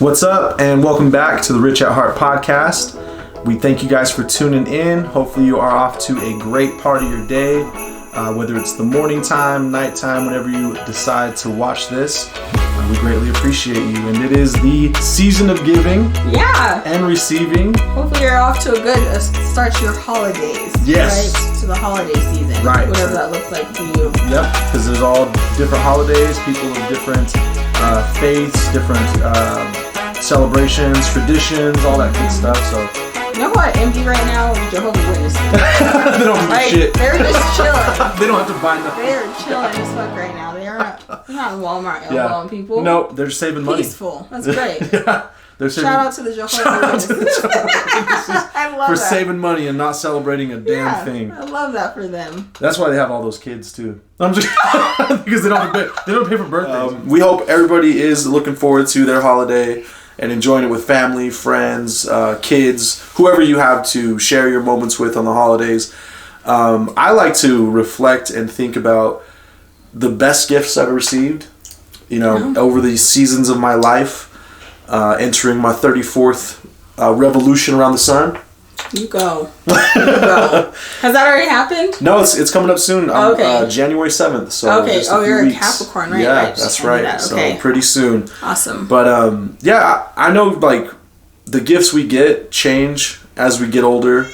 What's up, and welcome back to the Rich at Heart podcast. We thank you guys for tuning in. Hopefully you are off to a great part of your day, whether it's the morning time, nighttime, whenever you decide to watch this. We greatly appreciate you, and it is the season of giving and receiving. Hopefully you're off to a good start to your holidays. Yes. Right? To the holiday season. Right. Whatever that looks like for you. Yep, because there's all different holidays, people of different faiths, different celebrations, traditions, all that good stuff. So you know who I envy right now? Jehovah's Witnesses. they don't have to do shit. They're just chilling. They don't have to buy nothing. They're chilling as fuck right now. They're not in Walmart elbowing people. Nope, they're saving money. Peaceful. That's great. Yeah. They're saving, Shout out to the Jehovah's Witnesses. I love for that. saving money and not celebrating a damn thing. I love that for them. That's why they have all those kids too. I'm just because they don't pay for birthdays. We hope everybody is looking forward to their holiday and enjoying it with family, friends, kids, whoever you have to share your moments with on the holidays. I like to reflect and think about the best gifts I've received, over these seasons of my life, entering my 34th revolution around the sun. You go. Has that already happened? No, it's coming up soon. Okay. January 7th. So okay. Just a few you're weeks. a Capricorn, right? Yeah, that's right. Okay. So pretty soon. Awesome. But I know like the gifts we get change as we get older,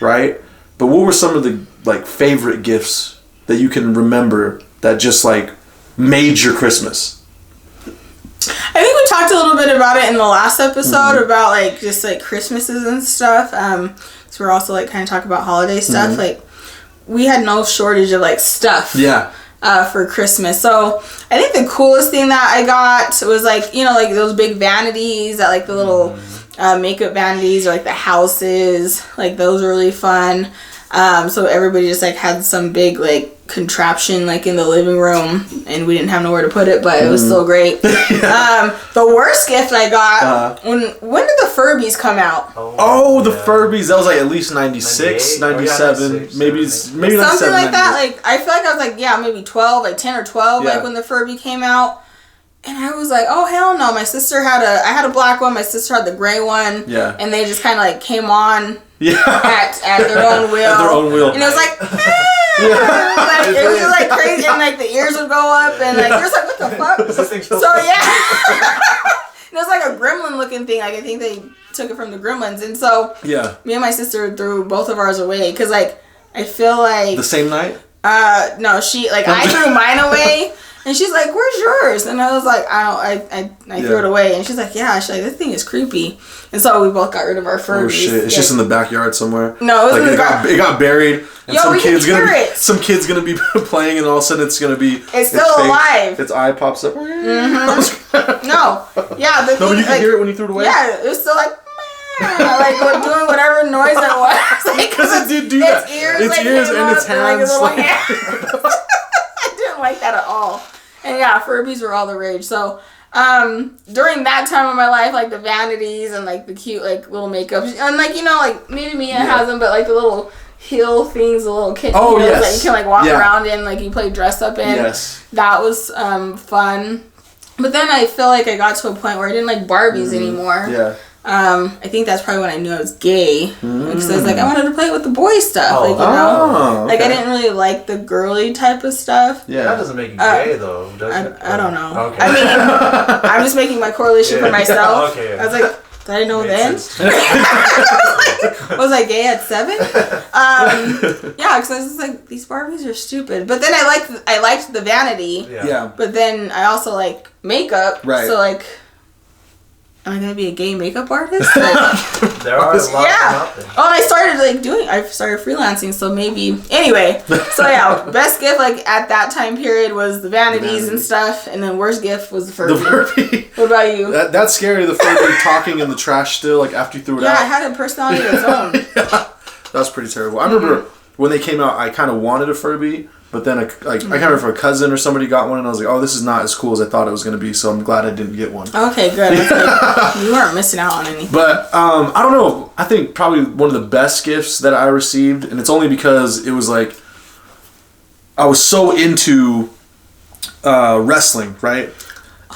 right? But what were some of the like favorite gifts that you can remember that just like made your Christmas? I think we talked a little bit about it in the last episode about like just like Christmases and stuff. So we're also like kind of talking about holiday stuff. Like we had no shortage of like stuff. Yeah. For Christmas. So I think the coolest thing that I got was like, like those big vanities that like the little makeup vanities or like the houses, like those are really fun. So everybody just like had some big like contraption like in the living room and we didn't have nowhere to put it, but it was still great. The worst gift I got when did the Furbies come out? The Furbies, that was like at least 96, 97, maybe something 97, like that. Like I feel like I was like maybe 12, like 10 or 12 like when the Furby came out. And I was like, oh, hell no. My sister I had a black one. My sister had the gray one. Yeah. And they just kind of like came on at their own will. At their own will. And it was like, like, it was just like crazy. And like the ears would go up. And like, you're just like, what the fuck? So yeah. And it was like a gremlin looking thing. Like I think they took it from the Gremlins. And so me and my sister threw both of ours away. Because like, I feel like. The same night? No, I threw mine away. And she's like, where's yours? And I was like, I threw it away. And she's like, she's like, this thing is creepy. And so we both got rid of our Furbies. Oh shit, it's just in the backyard somewhere. No, it was like it got buried. And some kid's gonna be playing and all of a sudden it's still alive. Its eye pops up. Mm-hmm. No. Yeah, the thing, but you could hear it when you threw it away? Yeah, it was still like doing whatever noise it was. Because it did do that. Its ears and its hands. I didn't like that at all. And Furbies were all the rage. So during that time of my life, like the vanities and like the cute like little makeup and like like maybe Mia has them, but like the little heel things, the little kitten that you can like walk around in, like you play dress up in. Yes. That was fun. But then I feel like I got to a point where I didn't like Barbies anymore. Yeah. I think that's probably when I knew I was gay. Because I was like, I wanted to play with the boy stuff. Okay. Like I didn't really like the girly type of stuff. Yeah. That doesn't make you gay though, does it? I don't know. Okay. I mean, I'm just making my correlation for myself. Okay. I was like, did I know then? Was I gay at 7? Because I was just like, these Barbies are stupid. But then I liked the vanity. Yeah. But then I also like makeup. Right. So like, am I gonna be a gay makeup artist? Like, there are a lot of them out there. Oh, and I started freelancing, so maybe. Anyway, so best gift like at that time period was the vanities and stuff, and then worst gift was the Furby. The Furby. What about you? That's scary. The Furby talking in the trash still, like after you threw it out. Yeah, it had a personality of its own. That's pretty terrible. I remember when they came out, I kind of wanted a Furby. But then, I can't remember if a cousin or somebody got one, and I was like, oh, this is not as cool as I thought it was going to be, so I'm glad I didn't get one. Okay, good. You weren't missing out on anything. But, I don't know. I think probably one of the best gifts that I received, and it's only because it was like, I was so into wrestling, right?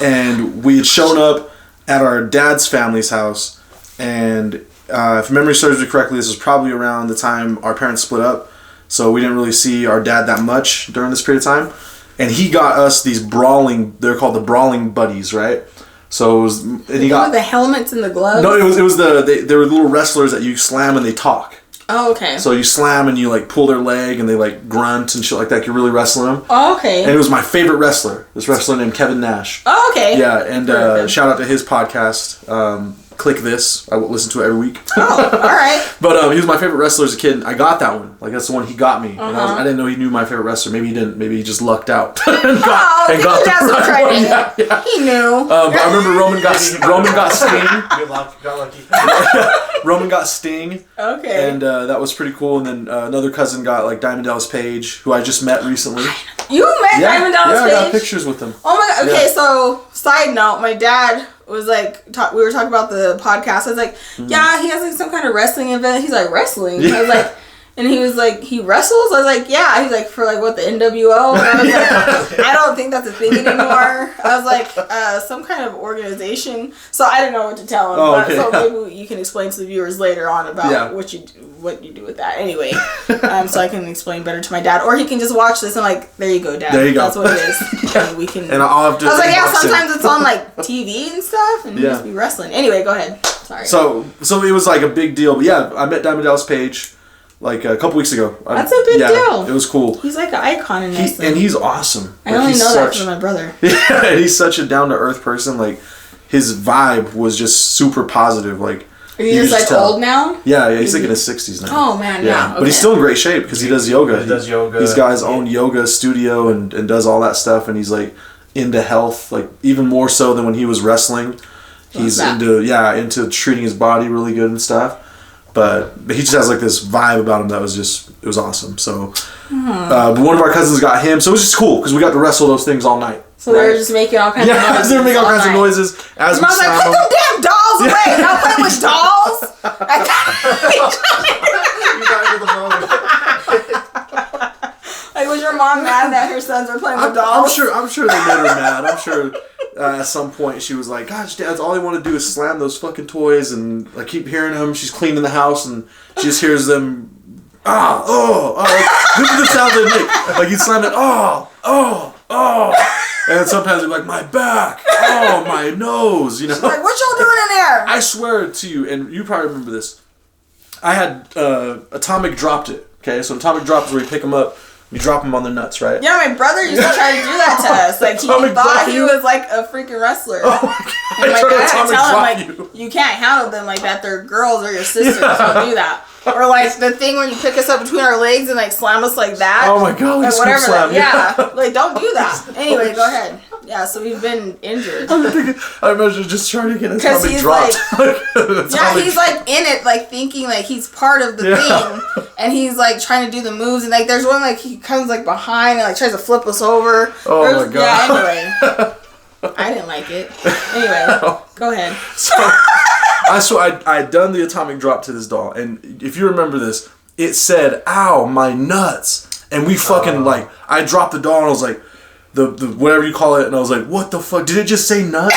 And we had shown up at our dad's family's house, and if memory serves me correctly, this was probably around the time our parents split up, so we didn't really see our dad that much during this period of time. And he got us these they're called the brawling buddies, right? So it was, and he got the helmets and the gloves. No, it was they were little wrestlers that you slam and they talk. Oh, okay. So you slam and you like pull their leg and they like grunt and shit like that. You're really wrestling them. Oh, okay. And it was my favorite wrestler. This wrestler named Kevin Nash. Oh, okay. Yeah, and shout out to his podcast. Click This. I listen to it every week. Oh, all right. But he was my favorite wrestler as a kid. And I got that one. Like that's the one he got me. And I didn't know he knew my favorite wrestler. Maybe he didn't. Maybe he just lucked out and got he has some credit. Yeah. He knew. I remember Roman got Sting. You got lucky. Roman got Sting. Okay. And that was pretty cool. And then another cousin got like Diamond Dallas Page, who I just met recently. You met Diamond Dallas Page? Yeah, I got pictures with him. Oh my god. Okay, so side note, my dad was like, we were talking about the podcast. I was like, yeah, he has like some kind of wrestling event. He's like, wrestling? Yeah. I was like, and he was like, he wrestles? I was like, yeah. He's like, for like what, the NWO? And I was like, I don't think that's a thing anymore. I was like, some kind of organization. So I didn't know what to tell him. So maybe you can explain to the viewers later on about what you do with that. Anyway, so I can explain better to my dad, or he can just watch this and like, there you go, Dad. There you go. That's what it is. And we can. And I'll have to. I was like, yeah. Sometimes it's on like TV and stuff, and you just be wrestling. Anyway, go ahead. Sorry. So it was like a big deal, but yeah, I met Diamond Dallas Page like a couple weeks ago. That's a big deal. It was cool. He's like an icon in wrestling. And he's awesome. I only know that from my brother. Yeah, and he's such a down to earth person. Like his vibe was just super positive. Like. Are you just like old now? Yeah, he's like in his 60s now. Oh man, yeah. Okay. But he's still in great shape because he does yoga. He does yoga. He's got his own yoga studio and does all that stuff, and he's like into health, like even more so than when he was wrestling. He's into treating his body really good and stuff. But he just has like this vibe about him that was it was awesome. So, but one of our cousins got him, so it was just cool because we got to wrestle those things all night. So they were just making all kinds of noises. Yeah, they were making all kinds of noises as we slammed them. I was like, put them damn dolls away. Y'all playing with dolls? You got into the moment. Like, was your mom mad that her sons were playing with dolls? I'm sure they made her mad. I'm sure at some point she was like, gosh, Dad, all they want to do is slam those fucking toys, and I keep hearing them. She's cleaning the house, and she just hears them, this is the sound they make. Like, you'd slam it, and sometimes they're like, my back, my nose, you know. She's like, what y'all doing in there? I swear to you, and you probably remember this, I had Atomic dropped it, okay? So Atomic dropped is where you pick them up, you drop them on their nuts, right? Yeah, my brother used to try to do that to us. Like, he thought he was like a freaking wrestler. Oh my God. And my dad had to tell him, like, you can't handle them like that. They're girls or your sisters. Don't do that. Or like the thing when you pick us up between our legs and like slam us like that. Oh my God, like, whatever. Slam. Yeah, like don't do that. Anyway, go ahead. Yeah, so we've been injured. I imagine just trying to get his tummy dropped. Like, he's like in it, like thinking like he's part of the thing, and he's like trying to do the moves, and like there's one like he comes like behind and like tries to flip us over. Oh my God. Yeah. Anyway, I didn't like it. Anyway, go ahead. So I'd done the atomic drop to this doll, and if you remember this, it said, "Ow, my nuts," and we fucking like I dropped the doll and I was like. The whatever you call it, and I was like, what the fuck? Did it just say nuts?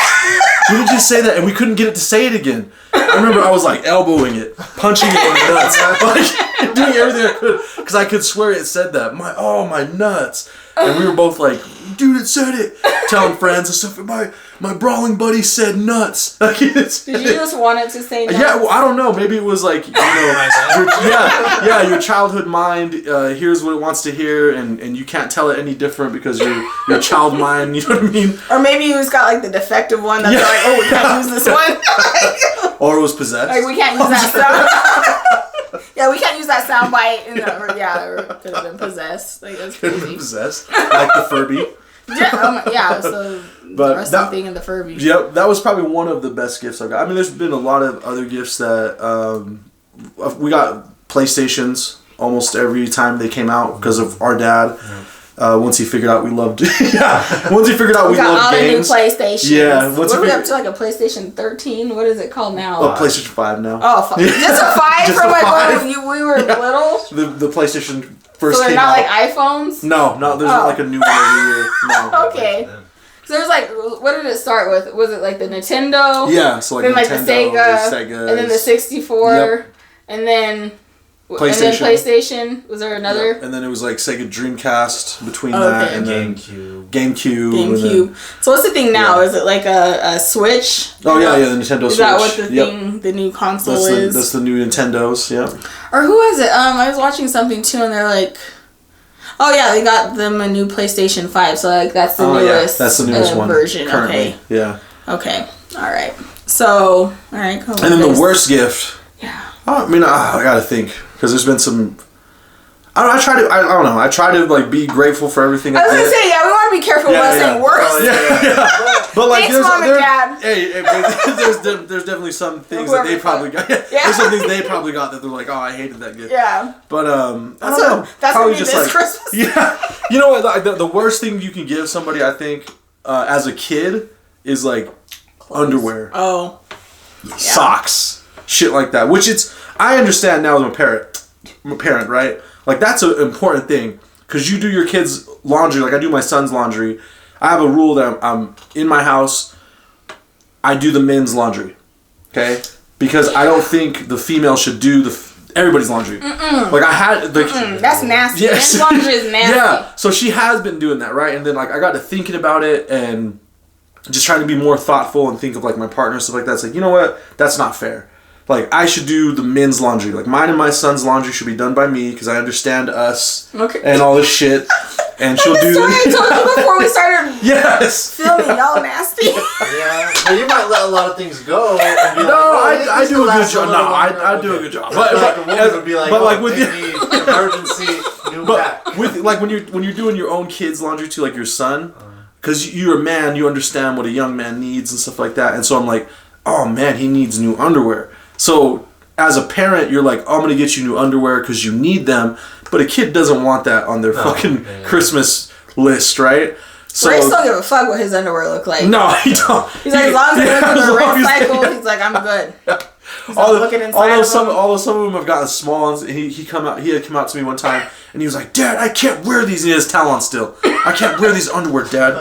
Did it just say that? And we couldn't get it to say it again. I remember I was like elbowing it, punching it in the nuts, like doing everything I could, because I could swear it said that. My nuts. And we were both like, dude, it said it. Telling friends and stuff. My brawling buddy said nuts. Like, did you just want it to say nuts? Yeah, well, I don't know. Maybe it was like, your childhood mind hears what it wants to hear, and you can't tell it any different because your child mind, you know what I mean? Or maybe you just got like the defective one that's like, oh, we can't use this one. Or it was possessed. Like, we can't use that sound. Yeah, we can't use that sound bite. Or it could have been possessed. Like, that's crazy. Could have been possessed. Like the Furby. So the wrestling thing and the Furby. Yep, that was probably one of the best gifts I got. I mean, there's been a lot of other gifts that we got PlayStations almost every time they came out because of our dad. Once he figured out we loved once he figured out we loved games. New PlayStations. Yeah. What are we up to, like a PlayStation 13? What is it called now? Oh, PlayStation 5 now. Oh, just a 5 from like when we were little? The PlayStation first came out. So they're not like iPhones? No, there's not like a new one every year. No. Okay. So there was like, what did it start with? Was it like the Nintendo? Yeah, so like then Nintendo, like the Sega, and then the 64, Yep. and then PlayStation. Was there another? Yep. And then it was like Sega Dreamcast between Oh, that okay. and then GameCube. GameCube. So what's the thing now? Is it like a Switch? Oh yeah, the Nintendo Switch. Is that what the thing, the new console is? That's the new Nintendos, yeah. Or who was it? I was watching something too, and they're like, oh yeah, they got them a new PlayStation 5, so like that's the newest. That's the newest one version. currently. Okay. Yeah. Okay. All right. So, all right. Cool. And then the worst gift. Yeah. I mean, I gotta think because there's been some. I don't know. I try to like be grateful for everything. I was gonna say, we want to be careful about saying worst. Yeah. But like, thanks, Mom and Dad. Hey, there's definitely some things that they probably got. Yeah. There's some things they probably got that they're like, oh, I hated that gift. Yeah. But I don't know. That's probably gonna be just this like Christmas. Yeah. You know what? The worst thing you can give somebody, I think, as a kid, is like underwear. Oh. Socks, shit like that. Which I understand now as a parent, right? Like that's an important thing because you do your kids' laundry. Like I do my son's laundry. I have a rule that I'm in my house. I do the men's laundry, okay? Because I don't think the female should do everybody's laundry. Like I had that's nasty. Yes. Men's laundry is nasty. Yeah. So she has been doing that, right? And then like I got to thinking about it and just trying to be more thoughtful and think of like my partner and stuff like that. It's like, you know what? That's not fair. Like I should do the men's laundry. Like mine and my son's laundry should be done by me because I understand us and all this shit. And she'll do. I told you before we started. Yes. Filming, y'all nasty. Yeah, but you might let a lot of things go. And be I do a good job. No, I do a good job. But like with the emergency new back. With like when you're doing your own kids' laundry to like your son. Because you're a man, you understand what a young man needs and stuff like that. And so I'm like, oh man, he needs new underwear. So as a parent, you're like, oh, I'm going to get you new underwear because you need them. But a kid doesn't want that on their Christmas list, right? So Grace don't give a fuck what his underwear look like. No, he don't. He's like, as long as they look at the rinse cycle, he's like, I'm good. He's although some of them have gotten small ones. He had come out to me one time and he was like, Dad, I can't wear these. And he has towel on still. I can't wear these underwear, Dad.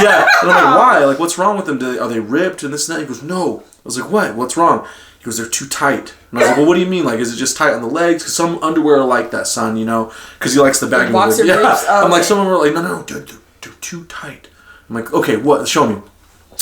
Yeah. And I'm like, why? Like, what's wrong with them? Are they ripped and this and that? He goes, no. I was like, what? What's wrong? He goes, they're too tight. And I was like, well, what do you mean? Like, is it just tight on the legs? Because some underwear are like that, son, you know? Because he likes the back. Boxer briefs? Yeah. I'm like, some of them are like, no, they're too tight. I'm like, okay, what? Show me.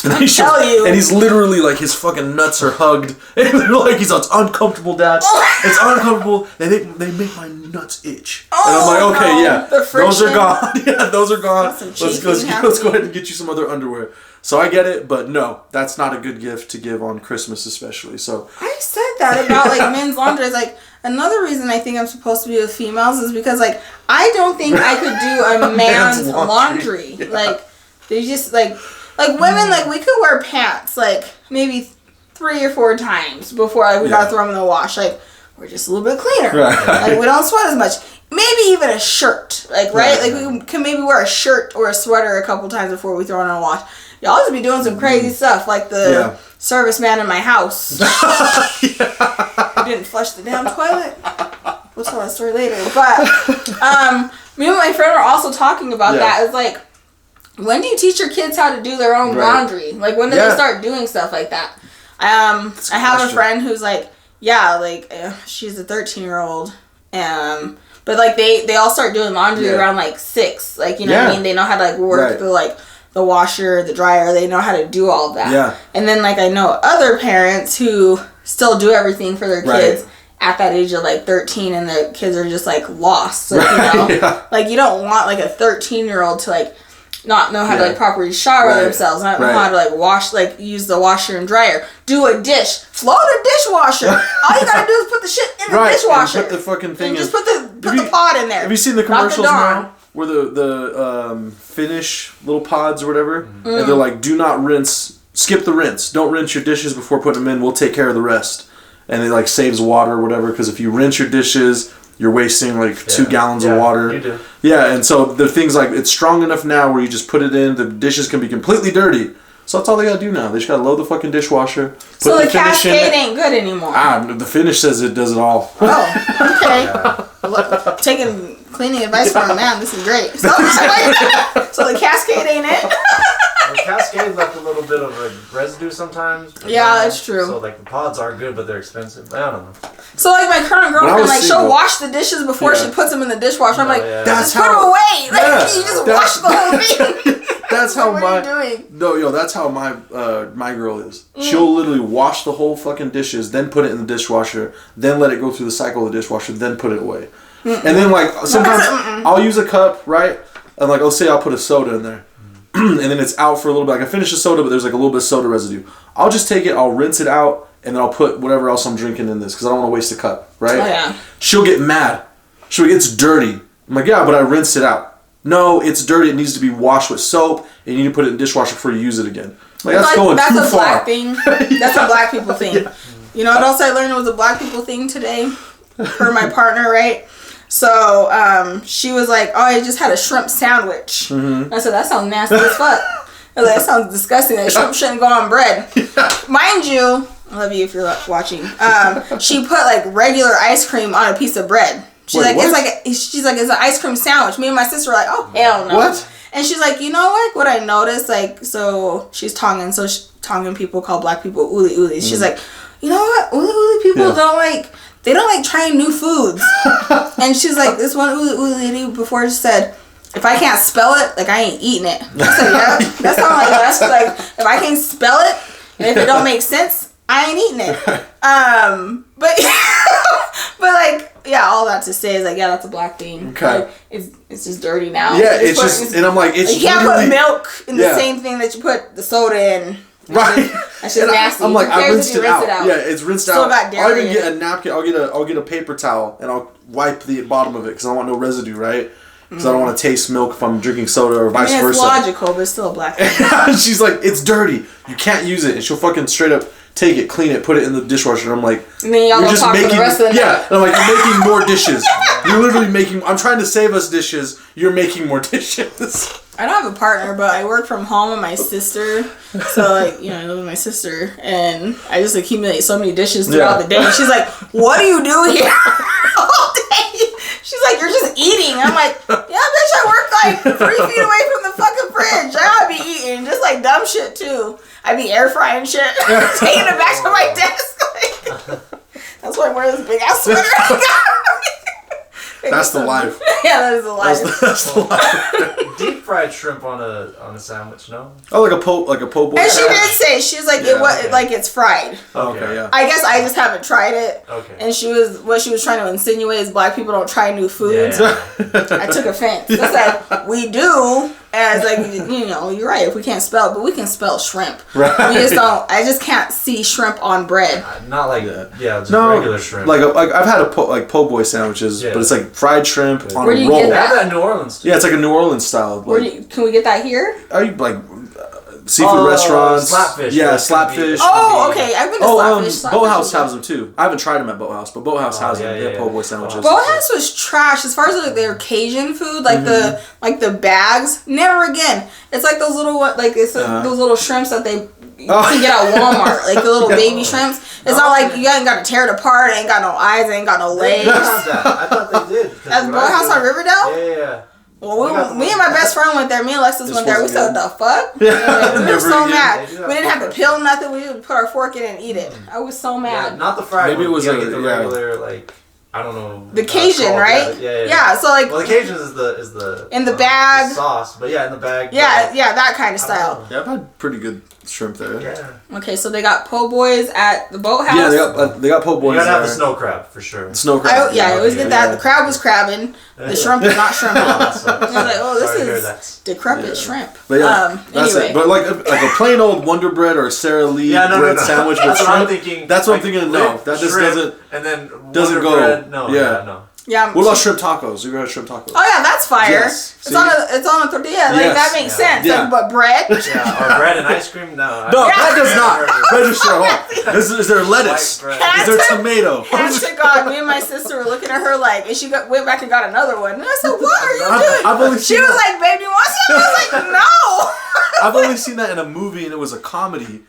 And then and he's literally like his fucking nuts are hugged. And they're like, it's uncomfortable, Dad. It's uncomfortable. They make my nuts itch. And I'm like, okay, yeah, those are gone. Yeah, those are gone. Let's go ahead and get you some other underwear. So I get it, but no, that's not a good gift to give on Christmas, especially. So I said that about like men's laundry. It's like another reason I think I'm supposed to be with females is because like I don't think I could do a man's laundry. Yeah. Like they just like women, like we could wear pants like maybe 3 or 4 times before like we gotta throw them in the wash. Like we're just a little bit cleaner. Right. Like we don't sweat as much. Maybe even a shirt. Like right? Like we can maybe wear a shirt or a sweater a couple times before we throw it in the wash. Y'all just be doing some crazy stuff like the serviceman in my house. Who didn't flush the damn toilet. We'll tell that story later. But me and my friend were also talking about that. It's like, when do you teach your kids how to do their own laundry? Like, when do they start doing stuff like that? I have a friend who's like, she's a 13-year-old. But like they all start doing laundry around like 6. Like, you know what I mean? They know how to like work the washer, the dryer. They know how to do all of that. Yeah. And then like I know other parents who still do everything for their kids at that age of like 13, and the kids are just like lost. Like, you know, like you don't want like a 13-year-old to like not know how to like properly shower themselves, not know how to like wash, like use the washer and dryer, do a dish, float a dishwasher. All you gotta do is put the shit in the dishwasher. And put the fucking thing and just put the pot in there. Have you seen the commercials now where the Finnish little pods or whatever, and they're like, do not rinse, skip the rinse, don't rinse your dishes before putting them in, we'll take care of the rest. And it like saves water or whatever, because if you rinse your dishes, you're wasting like 2 gallons of water. You do. Yeah, and so the thing's like, it's strong enough now where you just put it in, the dishes can be completely dirty. So that's all they gotta do now. They just gotta load the fucking dishwasher. So the Cascade ain't good anymore. The Finnish says it does it all. Oh, okay. Taking cleaning advice from a man, this is great. So the Cascade ain't it? Cascade left a little bit of a residue sometimes. Yeah, that's true. So like the pods are good, but they're expensive. I don't know. So like my current girlfriend, like single, she'll wash the dishes before she puts them in the dishwasher. I'm like, that's just put them away. Like you just wash the whole thing. That's how what my are you doing? no that's how my girl is. She'll literally wash the whole fucking dishes, then put it in the dishwasher, then let it go through the cycle of the dishwasher, then put it away. And then like sometimes I'll use a cup, right? And like let's say I'll put a soda in there, and then it's out for a little bit. I can finish the soda, but there's like a little bit of soda residue. I'll just take it, I'll rinse it out, and then I'll put whatever else I'm drinking in this because I don't want to waste a cup, right? Oh yeah. She'll get mad. She'll be, it's dirty. I'm like, yeah, but I rinsed it out. No, it's dirty. It needs to be washed with soap, and you need to put it in the dishwasher before you use it again. Like, that's going that's too a far. black thing. That's a black people thing. Yeah. You know what else I learned was a black people thing today? For my partner, right? So, she was like, oh, I just had a shrimp sandwich. Mm-hmm. I said, that sounds nasty as fuck. I was like, that sounds disgusting. That shrimp shouldn't go on bread. Yeah. Mind you, I love you if you're watching. She put like regular ice cream on a piece of bread. She's like, it's an ice cream sandwich. Me and my sister were like, oh, hell no. What? And she's like, you know what I noticed? Like, so she's Tongan. So Tongan people call black people uli ulis. She's like, you know what? Uli uli people don't like trying new foods. And she's like, this one uli uli lady before she said, if I can't spell it, like I ain't eating it. I said, yeah, that's not like that's like if I can't spell it and if it don't make sense, I ain't eating it. But like, yeah, all that to say is like, yeah, that's a black thing. Okay. Like, it's just dirty now. Yeah, it's just, and I'm like, it's you can't put milk in the same thing that you put the soda in. Right. That's just nasty. I'm like, I rinsed it out. out. Yeah, it's rinsed Still out. got dairy I'll even in get a napkin. I'll get a paper towel and I'll wipe the bottom of it because I don't want no residue, right? Because I don't want to taste milk if I'm drinking soda or vice versa. It's logical, but it's still a black thing. She's like, it's dirty. You can't use it. And she'll fucking straight up take it, clean it, put it in the dishwasher. And I'm like, and then y'all just talk making, for the rest of the night. yeah. And I'm like, you're making more dishes. You're literally making. I'm trying to save us dishes. You're making more dishes. I don't have a partner, but I work from home with my sister. So, like, you know, I live with my sister. And I just accumulate so many dishes throughout the day. And she's like, what do you do here all day? She's like, you're just eating. I'm like, yeah, bitch, I work like 3 feet away from the fucking fridge. I gotta be eating. Just like dumb shit, too. I be air frying shit. Taking it back to my desk. Like, that's why I wear this big ass sweater I got. That's the life. Yeah, that is the life. That's the life. Deep fried shrimp on a sandwich, no? Oh, like a po' boy. And she did say she's like like it's fried. Okay, yeah. I guess I just haven't tried it. Okay. And she was trying to insinuate is black people don't try new foods. Yeah. I took offense. It's like we do. As like, you know, you're right. If we can't spell, but we can spell shrimp. Right. We just don't. I just can't see shrimp on bread. Not like just regular shrimp. Like I've had po' boy sandwiches, but it's like fried shrimp on Where a do you roll. get that? I have that in New Orleans too. Yeah, it's like a New Orleans style. Like, can we get that here? Are you like seafood restaurants? Slapfish. Yeah, slapfish. Oh, okay. I've been to Slapfish. Boathouse has them too. I haven't tried them at Boathouse, but Boathouse has them. They have po' boy sandwiches. Boathouse was trash as far as like their Cajun food, like the bags. Never again. It's like those little those little shrimps that they you can get at Walmart, like the little baby shrimps. It's not like you ain't got to tear it apart. It ain't got no eyes. It ain't got no legs. I thought they did. At Boathouse on Riverdale. Yeah. Well, me and my best friend went there. Me and Alexis went there. We said, "What the fuck?" Yeah. We were so mad. We didn't have to peel nothing. We just put our fork in and eat it. I was so mad. Yeah, not the fried. Maybe one. it was the regular I don't know. The Cajun, right? Yeah. So like. Well, the Cajun is the in the bag the sauce, but in the bag. Yeah, that kind of style. Yeah, I've had pretty good shrimp there. Yeah. Okay, so they got po' boys at the Boathouse. Yeah, they got po' boys. You gotta have the snow crab for sure. Snow crab. I always get that. The crab was crabbing. The shrimp was not shrimping. I was like, oh, this is decrepit shrimp. But that's anyway. it. But like a plain old Wonder Bread or Sara Lee bread sandwich with shrimp. That's what I'm thinking. No, that just doesn't. And then doesn't go. Bread, no. Yeah. Yeah. What about shrimp tacos? You ever had shrimp tacos? Oh yeah, that's fire. Yes. It's on a tortilla. Like that makes sense. Yeah. Like, but bread. Yeah, or bread and ice cream. No. That does not register at all. Is there lettuce? Is there tomato? Hand to God, me and my sister were looking at her like, and she went back and got another one. And I said, "What are you doing?" She was like, "Baby, you want some?" I was like, "No." I've only seen that in a movie, and it was a comedy.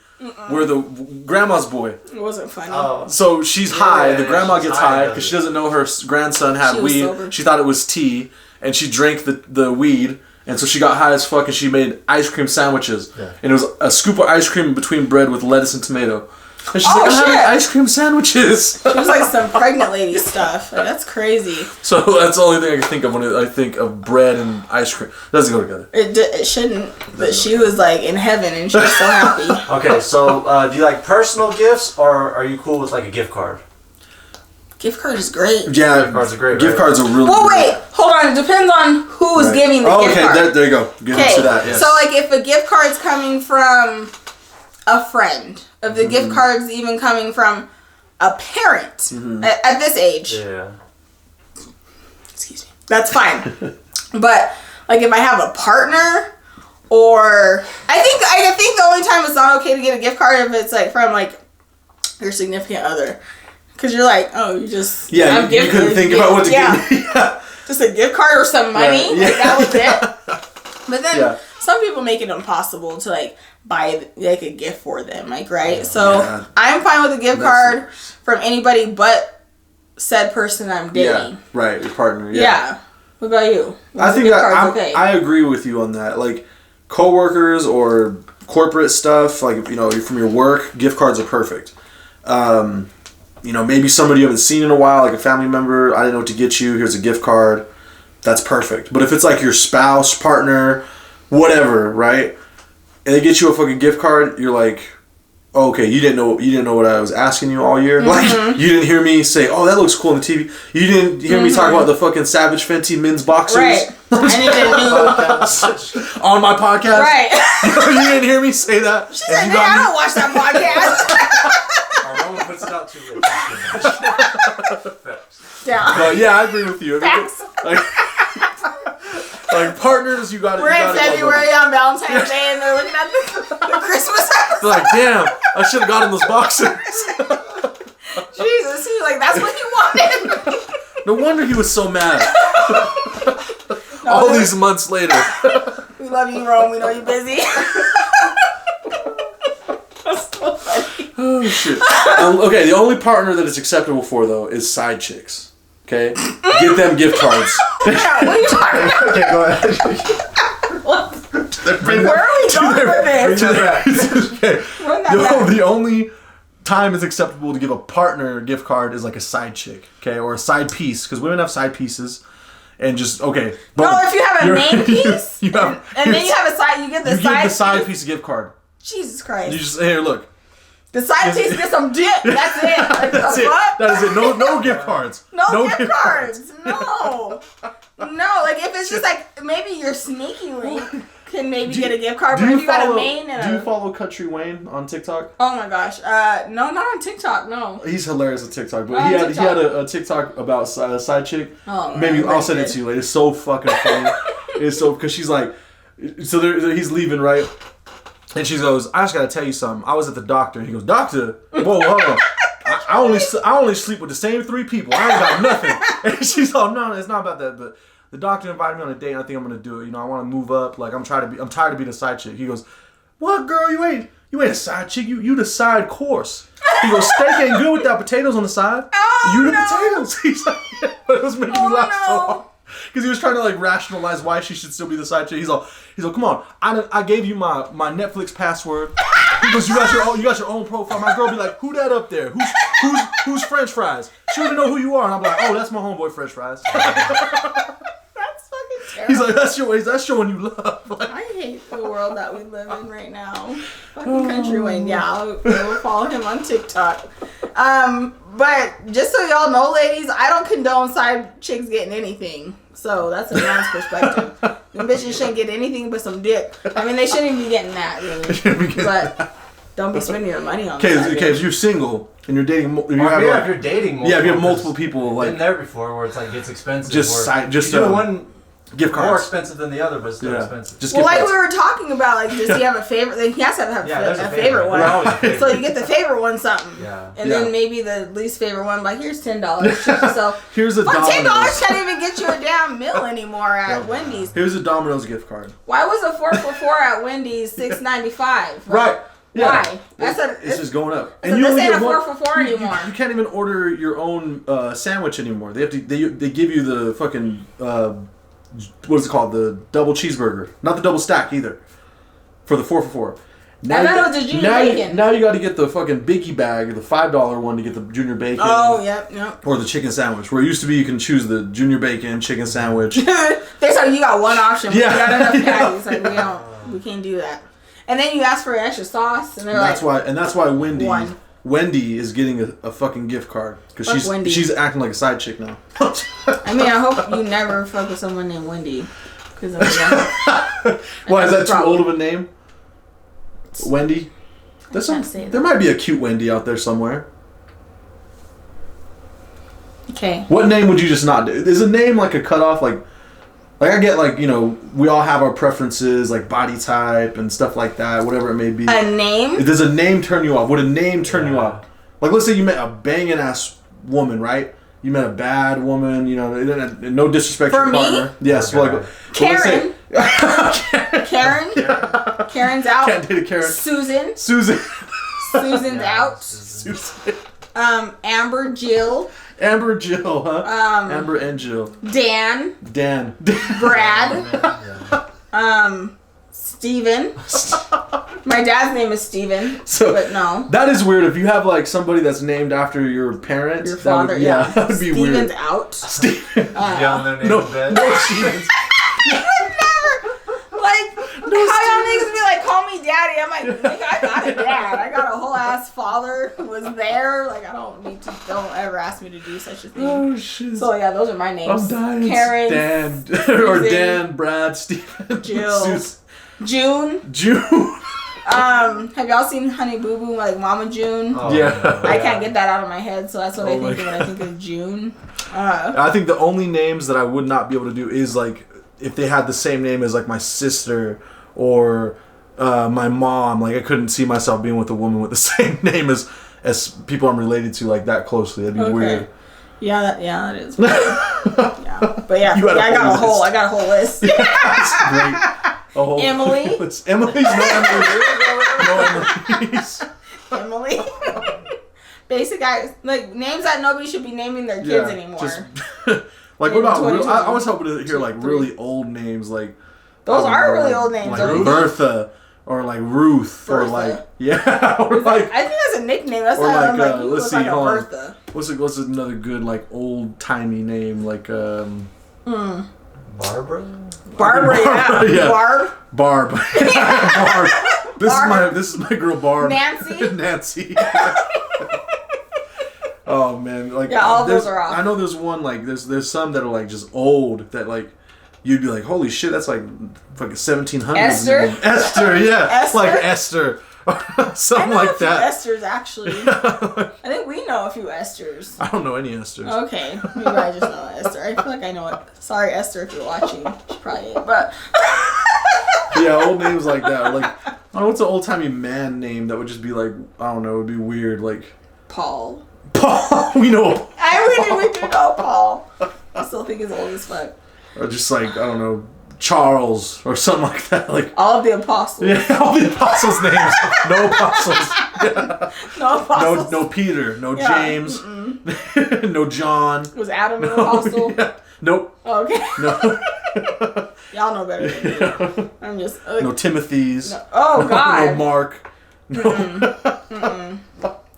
Where the grandma's boy. It wasn't funny. So she's high. The grandma gets high because she doesn't know her grandson had weed. Sober. She thought it was tea, and she drank the weed, And so she got high as fuck and she made ice cream sandwiches. Yeah. And it was a scoop of ice cream between bread with lettuce and tomato. And she's like, I'm having ice cream sandwiches. She was like some pregnant lady stuff. Like, that's crazy. So that's the only thing I can think of when I think of bread and ice cream. It doesn't go together. It shouldn't. But she was like in heaven and she was so happy. Okay, so do you like personal gifts or are you cool with like a gift card? Gift card is great. Yeah, gift cards are great. Gift cards are really Well, great. wait, hold on. It depends on who is giving the gift card. Okay, there you go. Get into that. Yes. So like if a gift card's coming from a friend, if the gift card's even coming from a parent at this age, excuse me, that's fine. But like if I have a partner, or I think the only time it's not okay to get a gift card if it's like from like your significant other. Because you're like, oh, you just... Yeah, you couldn't think about what to give me. Just a gift card or some money. Yeah. Like, that was it. But then some people make it impossible to, like, buy, like, a gift for them. Like, right? So, I'm fine with a gift card from anybody but said person I'm dating. Yeah, right. Your partner, Yeah. What about you? I think I agree with you on that. Like, coworkers or corporate stuff, like, you know, from your work, gift cards are perfect. You know, maybe somebody you haven't seen in a while, like a family member, I didn't know what to get you, here's a gift card. That's perfect. But if it's like your spouse, partner, whatever, right? And they get you a fucking gift card, you're like, oh, okay, you didn't know what I was asking you all year. Like, you didn't hear me say, oh, that looks cool on the TV. You didn't hear me talk about the fucking Savage Fenty men's boxers. Right. I need to do... on my podcast. Right. You didn't hear me say that. She's like, I don't watch that podcast. Puts it out too late. But yeah, I agree with you. Like partners, you got to. We're in February on Valentine's Day, and they're looking at the Christmas episode. They're like, damn, I should have gotten those boxers. Jesus, he's like, that's what he wanted. No wonder he was so mad. All these months later. We love you, Rome. We know you're busy. That's so funny. Oh shit. Okay, the only partner that it's acceptable for though is side chicks. Okay, get them gift cards. Yeah, what are you talking about? Okay, go ahead. Where are we going with this? The only time it's acceptable to give a partner gift card is like a side chick, okay, or a side piece, because women have side pieces, and just okay. No, if you have a main piece, and then you have a side, you get the side piece gift card. Jesus Christ! You just here, look. The side piece gets some dip. That's it. Like, That's it. What? That is it. No gift cards. No gift cards. No. Like if it's just like maybe your sneaky link can maybe get a gift card, but if you got a main and do you follow Country Wayne on TikTok? Oh my gosh. No, not on TikTok. No. He's hilarious on TikTok, but he had a TikTok about a side chick. Oh, maybe I'll send it to you later. It's so fucking funny. It's so because she's like, so he's leaving, right? And she goes, I just gotta tell you something. I was at the doctor. And he goes, doctor? Whoa, hold on. I only sleep with the same 3 people. I ain't got nothing. And she's all, no, it's not about that. But the doctor invited me on a date, and I think I'm gonna do it. You know, I want to move up. Like I'm tired of being a side chick. He goes, what, girl? You ain't a side chick. You the side course. He goes, steak ain't good without potatoes on the side. Oh, you the potatoes. He's like, yeah. But it was making me laugh so hard. Because he was trying to like rationalize why she should still be the side chick. He's all, come on, I gave you my Netflix password. He goes, you got your own profile. My girl be like, who that up there? Who's French fries? She don't even know who you are. And I'm like, oh, that's my homeboy French fries. That's fucking terrible. He's like, that's showing you love. Like, I hate the world that we live in right now. Fucking Country Wayne. Yeah, I'll follow him on TikTok. But just so y'all know, ladies, I don't condone side chicks getting anything. So that's a man's perspective. Them bitches shouldn't get anything but some dick. I mean, they shouldn't be getting that, really. But don't be spending your money on that. Okay, if you're single and you're dating, if you're dating multiple, if you have multiple people, like been there before, where it's like gets expensive. Just one gift cards. More expensive than the other, but still expensive. Just well, like we were talking about, like, does he have a favorite? Like, he has to have a favorite one. So you get the favorite one something. Yeah. And then maybe the least favorite one, like, here's $10. Treat yourself. Here's a Domino's. $10 can't even get you a damn meal anymore at Wendy's. Here's a Domino's gift card. Why was a 4 for $4 at Wendy's $6.95? Right. Yeah. Why? It's just going up. And this ain't a 4 for $4 anymore. You can't even order your own sandwich anymore. They give you the fucking what is it called? The double cheeseburger, not the double stack either. For the 4 for $4. Now it was the junior bacon. Now you got to get the fucking Biggie bag, the $5 one to get the junior bacon. Oh, yep. Or the chicken sandwich. Where it used to be you can choose the junior bacon, chicken sandwich. They said you got one option. Yeah. We got enough patties. Like we can't do that. And then you ask for extra sauce, and that's why Wendy is getting a fucking gift card because she's acting like a side chick now. I mean, I hope you never fuck with someone named Wendy. Why is that too old of a name? Wendy? There might be a cute Wendy out there somewhere. Okay. What name would you just not do? Is a name like a cutoff? Like I get like, we all have our preferences, like body type and stuff like that, whatever it may be. A name? Does a name turn you off? Would a name turn you off? Like, let's say you met a banging ass woman, right? You met a bad woman, no disrespect to your partner. Yes, Karen. Karen? Yeah. Karen's out. Can't date a Karen. Susan's out. Susan. Amber Jill, huh? Amber and Jill. Dan. Brad. Steven. My dad's name is Steven. But no. That is weird if you have like somebody that's named after your parent. Your father, that would be weird. Steven's out. Steven. Yelling their name in bed. No, Steven's. How y'all niggas be like, call me daddy? I'm like, nigga, I got a dad. I got a whole ass father who was there. Like, don't ever ask me to do such a thing. Oh, shit. So, yeah, those are my names. I'm dying. Karen. Dan, Brad, Steven. Jill. June. Have y'all seen Honey Boo Boo, like Mama June? Oh, yeah. I can't get that out of my head, so that's what I think of when I think of June. I think the only names that I would not be able to do is like if they had the same name as like my sister or my mom. Like I couldn't see myself being with a woman with the same name as people I'm related to like that closely. That'd be weird. Yeah, that is weird. Yeah. But yeah, I got a whole list. Yeah, that's great. Emily. Emily's no Emily's. Emily. Basic guys, like names that nobody should be naming their kids anymore. Like what about? I was hoping to hear like really old names, like those are really old names. Like Bertha or like Ruth or like or like I think that's a nickname. That's or not like you let's see, like hold Bertha. On. What's another good like old timey name like Barbara, yeah. Barb. Barb. Barb. This is my girl Barb. Nancy. Oh man, like all those are off. I know there's one like there's some that are like just old that like you'd be like, holy shit, that's like fucking 1700s. Esther, yeah, Esther? like Esther, something like that. Esther's actually. I think we know a few Esthers. I don't know any Esthers. Okay, maybe I just know Esther. I feel like I know it. Sorry, Esther, if you're watching. She probably ain't, but. Yeah, old names like that. Like, I don't know what's an old timey man name that would just be like, I don't know, it would be weird. Like Paul. We know. We do know Paul. I still think he's old as fuck. Or just like, I don't know, Charles or something like that. Like all of the apostles. Yeah, all the apostles' names. No apostles. Yeah. No apostles. No Peter. No James. No John. Was Adam an apostle? Yeah. Nope. Okay. No. Y'all know better than me. I'm just. No Timothy's. No. Oh God. No Mark. No.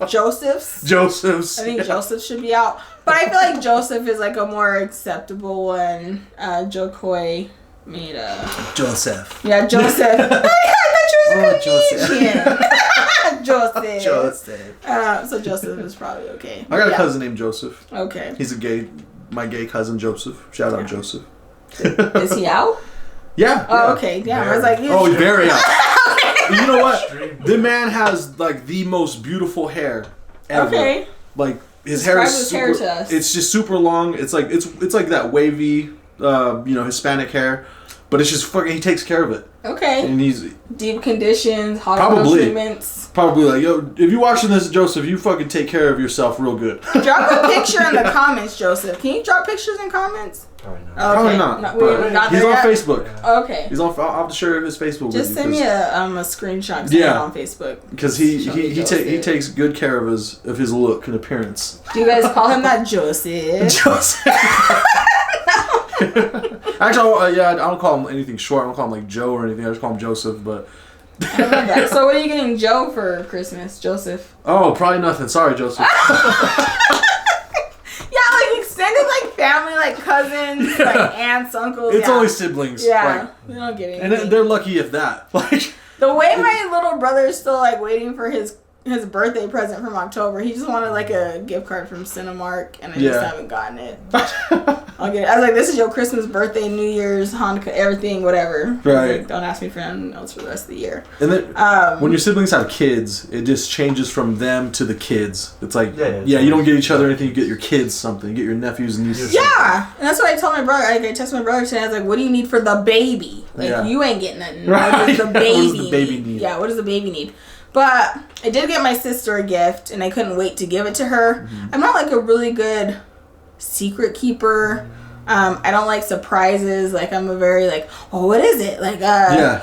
Joseph's. I think Joseph should be out, but I feel like Joseph is like a more acceptable one. Joe Coy made a Joseph. Yeah, Joseph. I thought you was a comedian. Joseph. So Joseph is probably okay. I got a cousin named Joseph. Okay. He's my gay cousin Joseph. Shout out Joseph. Is he out? Yeah. Oh, okay. Yeah, I was like, he's very out. You know what? The man has like the most beautiful hair ever. Okay. Like his hair is super. Hair to us. It's just super long. It's like that wavy, Hispanic hair, but it's just fucking. He takes care of it. Okay. And he's deep conditions, hot treatments. Probably like, yo, if you're watching this, Joseph, you fucking take care of yourself real good. Drop a picture in the comments, Joseph. Can you drop pictures in comments? Probably not. Okay. Probably not. He's on Facebook. Okay. He's on. I'll have to share his Facebook. Just send me a screenshot. On Facebook. Because he takes good care of his look and appearance. Do you guys call him that, Joseph? Joseph. Actually, I don't call him anything short. I don't call him like Joe or anything. I just call him Joseph. But I love that. So what are you getting Joe for Christmas, Joseph? Oh, probably nothing. Sorry, Joseph. Yeah, like extended like family, like cousins, like aunts, uncles. It's only siblings. Yeah, we don't get anything. And they're lucky if that. Like the way my little brother's still like waiting for his birthday present from October. He just wanted like a gift card from Cinemark, and I just haven't gotten it. I'll get it. I was like, this is your Christmas, birthday, New Year's, Hanukkah, everything, whatever. Right. Like, don't ask me for anything else for the rest of the year. And then when your siblings have kids, it just changes from them to the kids. It's like, you don't get each other anything. You get your kids something. You get your nephews and nieces something. Yeah. And that's what I told my brother. Like, I texted my brother today. I was like, what do you need for the baby? Like, you ain't getting nothing. Right. What does the baby, what does the baby need? Yeah, what does the baby need? But I did get my sister a gift, and I couldn't wait to give it to her. Mm-hmm. I'm not like a really good secret keeper. I don't like surprises. Like, I'm a very like, oh, what is it? Like, okay,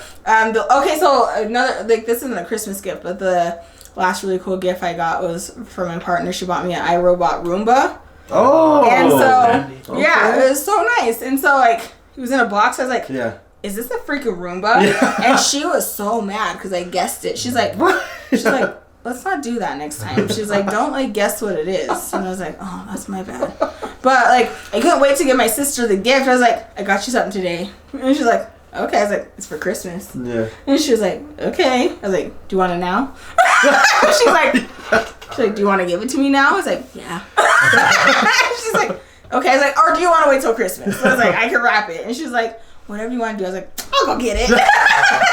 so another, like, this isn't a Christmas gift, but the last really cool gift I got was from my partner. She bought me an iRobot Roomba. Oh, and so it was so nice. And so like, it was in a box. I was like, is this a freaking Roomba? Yeah. And she was so mad because I guessed it. She's like, let's not do that next time. She's like, don't like guess what it is. And I was like, oh, that's my bad. But like, I couldn't wait to give my sister the gift. I was like, I got you something today. And she's like, okay. I was like, it's for Christmas. Yeah. And she was like, okay. I was like, do you want it now? she's like, do you want to give it to me now? I was like, yeah. She's like, okay. I was like, or do you want to wait till Christmas? So I was like, I can wrap it. And she's like, whatever you want to do. I was like, I'll go get it. I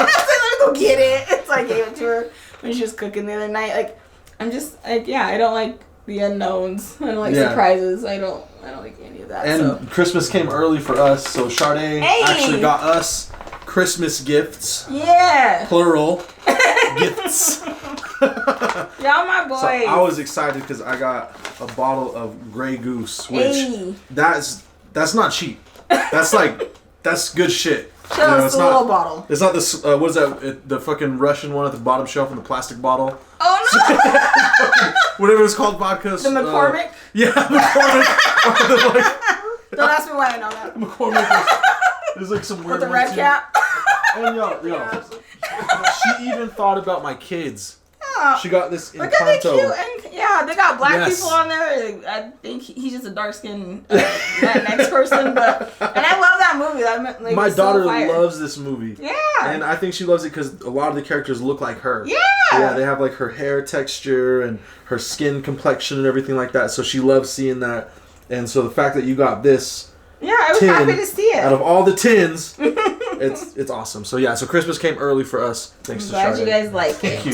was like, let me go get it. So I gave it to her when she was cooking the other night. Like, I'm just like, I don't like the unknowns. I don't like surprises. I don't like any of that. And Christmas came early for us, so Sade actually got us Christmas gifts. Yeah. Plural. Gifts. Y'all my boys. So I was excited because I got a bottle of Grey Goose, which that's not cheap. That's like, that's good shit. Show us the little bottle. It's not this, what is that, the fucking Russian one at the bottom shelf in the plastic bottle. Oh no! Whatever it's called, vodka. The McCormick? Yeah, McCormick. Don't ask me why I know that. McCormick. There's like some weird with the red cap. And yo, she even thought about my kids. Yeah. She got this Look at the cute, and they got black people on there. I think he's just a dark skinned that next person, and I love that movie. My daughter loves this movie. Yeah, and I think she loves it because a lot of the characters look like her. Yeah, they have like her hair texture and her skin complexion and everything like that. So she loves seeing that, and so the fact that you got this. Yeah, I was happy to see it. Out of all the tins, it's awesome. So so Christmas came early for us. Thanks to Sade. Glad you guys like it. Thank you.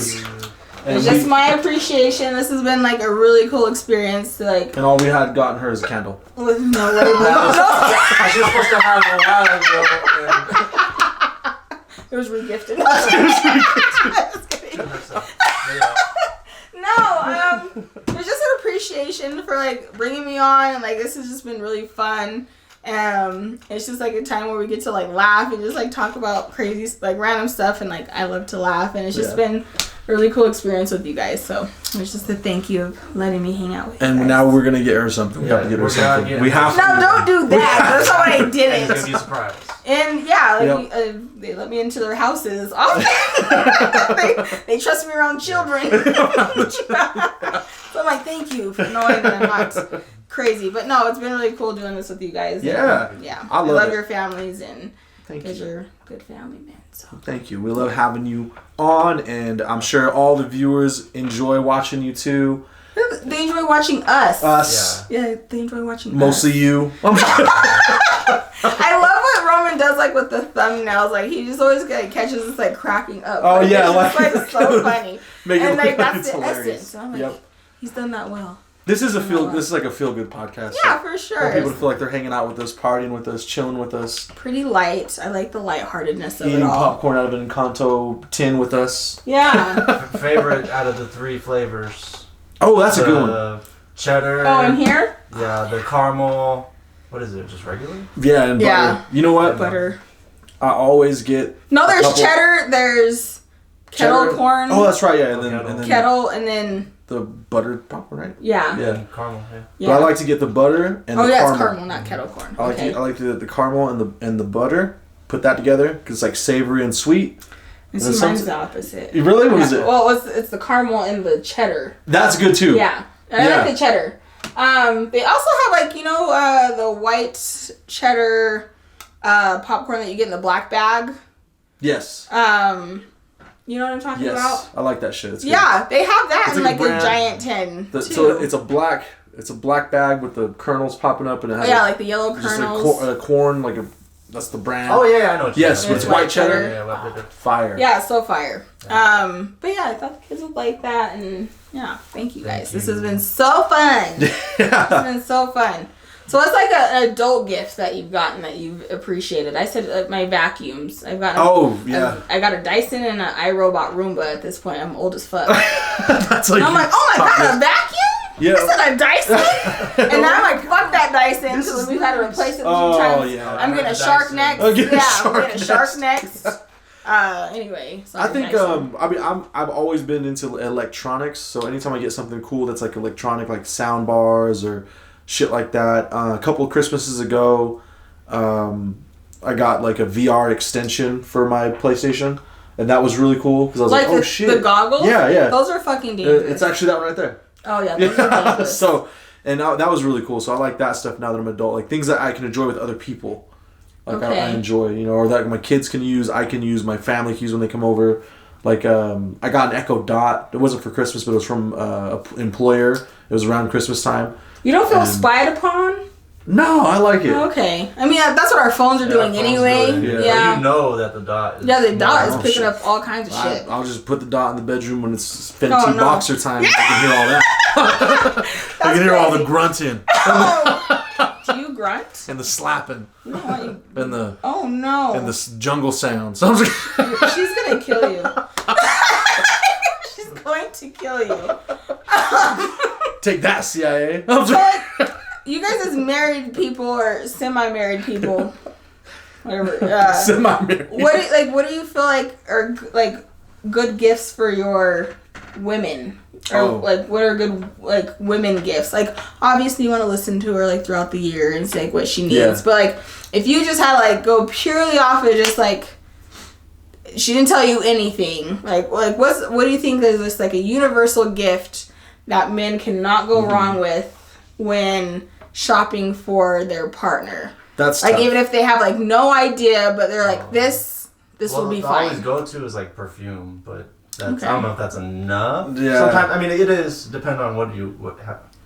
It's just my appreciation. This has been like a really cool experience to like. And all we had gotten her is a candle. With no label. She was supposed to have a while ago. It was regifted. No, it's just an appreciation for like bringing me on, and like this has just been really fun. It's just like a time where we get to like laugh and just like talk about crazy like random stuff, and like I love to laugh, and it's just been a really cool experience with you guys. So it's just a thank you of letting me hang out with you. And now we're gonna get her something. We have to get her something. We have to. No, don't do that. That's not what I did. It's gonna be a surprise. And they let me into their houses often. they trust me around children. So I'm like, thank you for knowing that I'm not crazy. But no, it's been really cool doing this with you guys. Yeah. And, yeah. I love your families, and thank you. You're good family men. So thank you. We love having you on, and I'm sure all the viewers enjoy watching you too. They enjoy watching us. Yeah, they enjoy watching mostly us. You. I love what Roman does, like with the thumbnails. Like he just always catches us like cracking up. Oh like, yeah, it's so funny. And like that's the essence. So I'm like, he's done that well. This is like a feel good podcast. Yeah, for sure. For people to feel like they're hanging out with us, partying with us, chilling with us. Pretty light. I like the lightheartedness of Eating it all. popcorn out of an Encanto tin with us. Yeah. Favorite out of the 3 flavors. Oh, that's a good one. Cheddar. Oh, in here? Yeah, the caramel. What is it? Just regular? Yeah, and butter. You know what? Butter. I always get. No, there's cheddar. There's kettle corn. Oh, that's right. Yeah, and then kettle, and then the buttered popcorn, right? Yeah. Yeah. Caramel. Yeah. But I like to get the butter and the caramel. It's caramel, not kettle corn. I like the caramel and the butter. Put that together because it's like savory and sweet. And see, mine's the opposite. Really? What is it? Well, it's the caramel and the cheddar. That's good too. Yeah. I like the cheddar. They also have like, the white cheddar popcorn that you get in the black bag. Yes. You know what I'm talking about? Yes. I like that shit. It's good. Yeah, they have that it's in like a giant tin. So it's a black bag with the kernels popping up and it has like the yellow kernels. Just corn, that's the brand. Oh yeah, I know. Yes, with white cheddar. Yeah, fire. Yeah, it's so fire. But yeah, I thought the kids would like that, and yeah, thank you guys. This has been so fun. It's been so fun. So what's like an adult gift that you've gotten that you've appreciated? I said my vacuums. I've gotten. I got a Dyson and an iRobot Roomba at this point. I'm old as fuck. That's like. I'm like, oh my god, a vacuum? Yeah. I said a Dyson? And now I'm like, fuck that Dyson, because we've had to replace it a few times. Yeah. I'm getting a Shark next. I'm getting a Shark next. Anyway. I think, I've always been into electronics, so anytime I get something cool that's like electronic, like sound bars or shit like that. A couple of Christmases ago, I got like a VR extension for my PlayStation. And that was really cool, because I was like, oh shit. The goggles? Yeah. Those are fucking dangerous. It's actually that right there. Oh yeah, those are dangerous. So, and that was really cool. So I like that stuff now that I'm an adult. Like things that I can enjoy with other people. Like I enjoy, or that my kids can use, I can use, my family can use when they come over. Like I got an Echo Dot. It wasn't for Christmas, but it was from an employer. It was around Christmas time. You don't feel spied upon? No, I like it. Okay. I mean, that's what our phones are doing anyway. Yeah. You know that the Dot is... Yeah, the Dot is picking up all kinds of shit. I'll just put the Dot in the bedroom when it's Fenty boxer time. I can hear all that. I can hear all the grunting. Do you grunt? And the slapping. No, and the... Oh, no. And the jungle sounds. She's going to kill you. She's going to kill you. Take that, CIA. You guys as married people or semi-married people, whatever. Semi-married. What do you feel like are like good gifts for your women? Or like what are good like women gifts? Like obviously you want to listen to her like throughout the year and say like, what she needs. Yeah. But like if you just had like go purely off of just like she didn't tell you anything. Like what do you think is just like a universal gift that men cannot go wrong with when shopping for their partner? That's like tough. even if they have like no idea, but they're like this will be fine. What I always go to is like perfume, but that's, I don't know if that's enough. Yeah. Sometimes I mean it is depending on your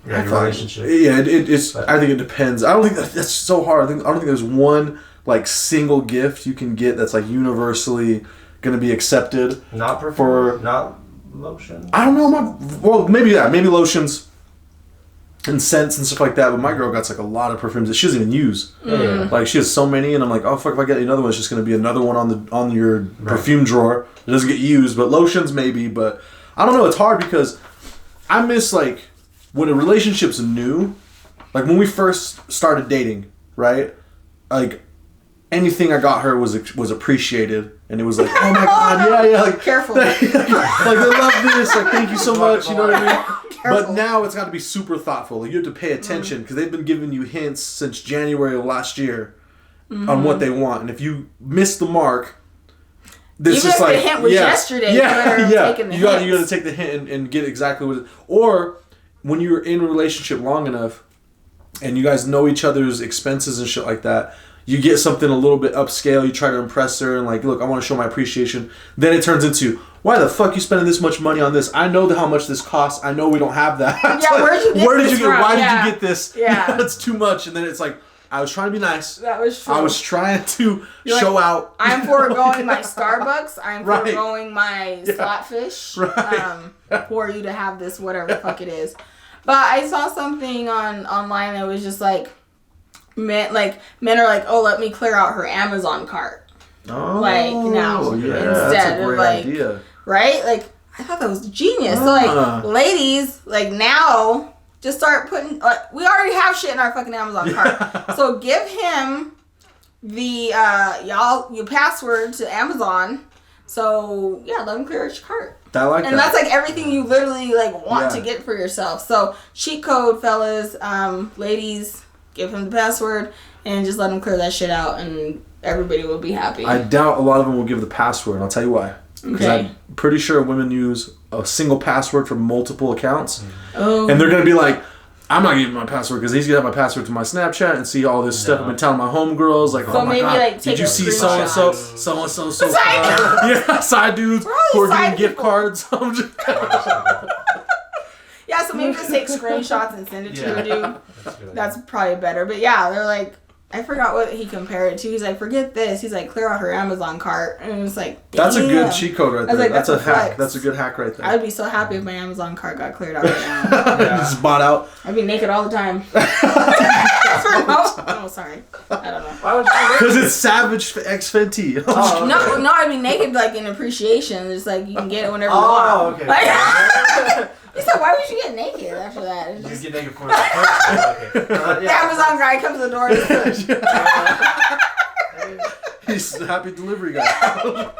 relationship. Yeah, it's. But I think it depends. I don't think that's so hard. I don't think there's one like single gift you can get that's like universally gonna be accepted. Not perfume. Not lotion. I don't know. Maybe lotions and scents and stuff like that. But my girl got like a lot of perfumes that she doesn't even use. Mm. Like she has so many, and I'm like, oh fuck, if I get another one, it's just gonna be another one on your perfume drawer. It doesn't get used, but lotions maybe. But I don't know. It's hard because I miss like when a relationship's new, like when we first started dating, right? Like anything I got her was appreciated, and it was like, oh my god, yeah, like careful, like I love this, like thank you so much, you know what I mean? Careful. But now it's got to be super thoughtful. Like, you have to pay attention because they've been giving you hints since January of last year on what they want, and if you miss the mark, this even is if like the hint was yesterday, you got to take the hint and get exactly what it, or when you're in a relationship long enough and you guys know each other's expenses and shit like that, you get something a little bit upscale, you try to impress her and like, look, I want to show my appreciation. Then it turns into, why the fuck you spending this much money on this? I know how much this costs. I know we don't have that. Yeah, where did you get why did you get this? Yeah. That's too much. And then it's like, I was trying to be nice. That was true. I was trying to show out. I'm foregoing my Starbucks. I'm foregoing my Slotfish. For you to have this, whatever the fuck it is. But I saw something online that was just like men are like, oh, let me clear out her Amazon cart. Oh, like now instead that's a of great like idea. Right? Like I thought that was genius. So like ladies, like now just start putting we already have shit in our fucking Amazon cart. So give him the your password to Amazon. So yeah, let him clear out your cart. I like that. And that's like everything you literally like want to get for yourself. So cheat code, fellas, ladies, give him the password and just let him clear that shit out, and everybody will be happy. I doubt a lot of them will give the password. I'll tell you why. Because I'm pretty sure women use a single password for multiple accounts, and they're gonna be like, I'm not giving my password because he's gonna have my password to my Snapchat and see all this stuff I've been telling my homegirls. Like, so oh my god, like, did you see so and so, so yeah, side dudes who are getting gift cards. Yeah, so maybe just take screenshots and send it to your dude. That's probably better. But yeah, they're like, I forgot what he compared it to. He's like, forget this. He's like, clear out her Amazon cart. And it's like, damn. That's a good cheat code right there. Like, that's a hack. That's a good hack right there. I'd be so happy if my Amazon cart got cleared out right now. Just bought out. I'd be naked all the time. Oh, sorry. I don't know. Why would you? Because it's Savage X Fenty. No, I'd be naked like in appreciation. Just like you can get it whenever you want. Okay. Like, he said, why would you get naked after that? You just get naked for the first The Amazon guy comes to the door and he's a happy delivery guy.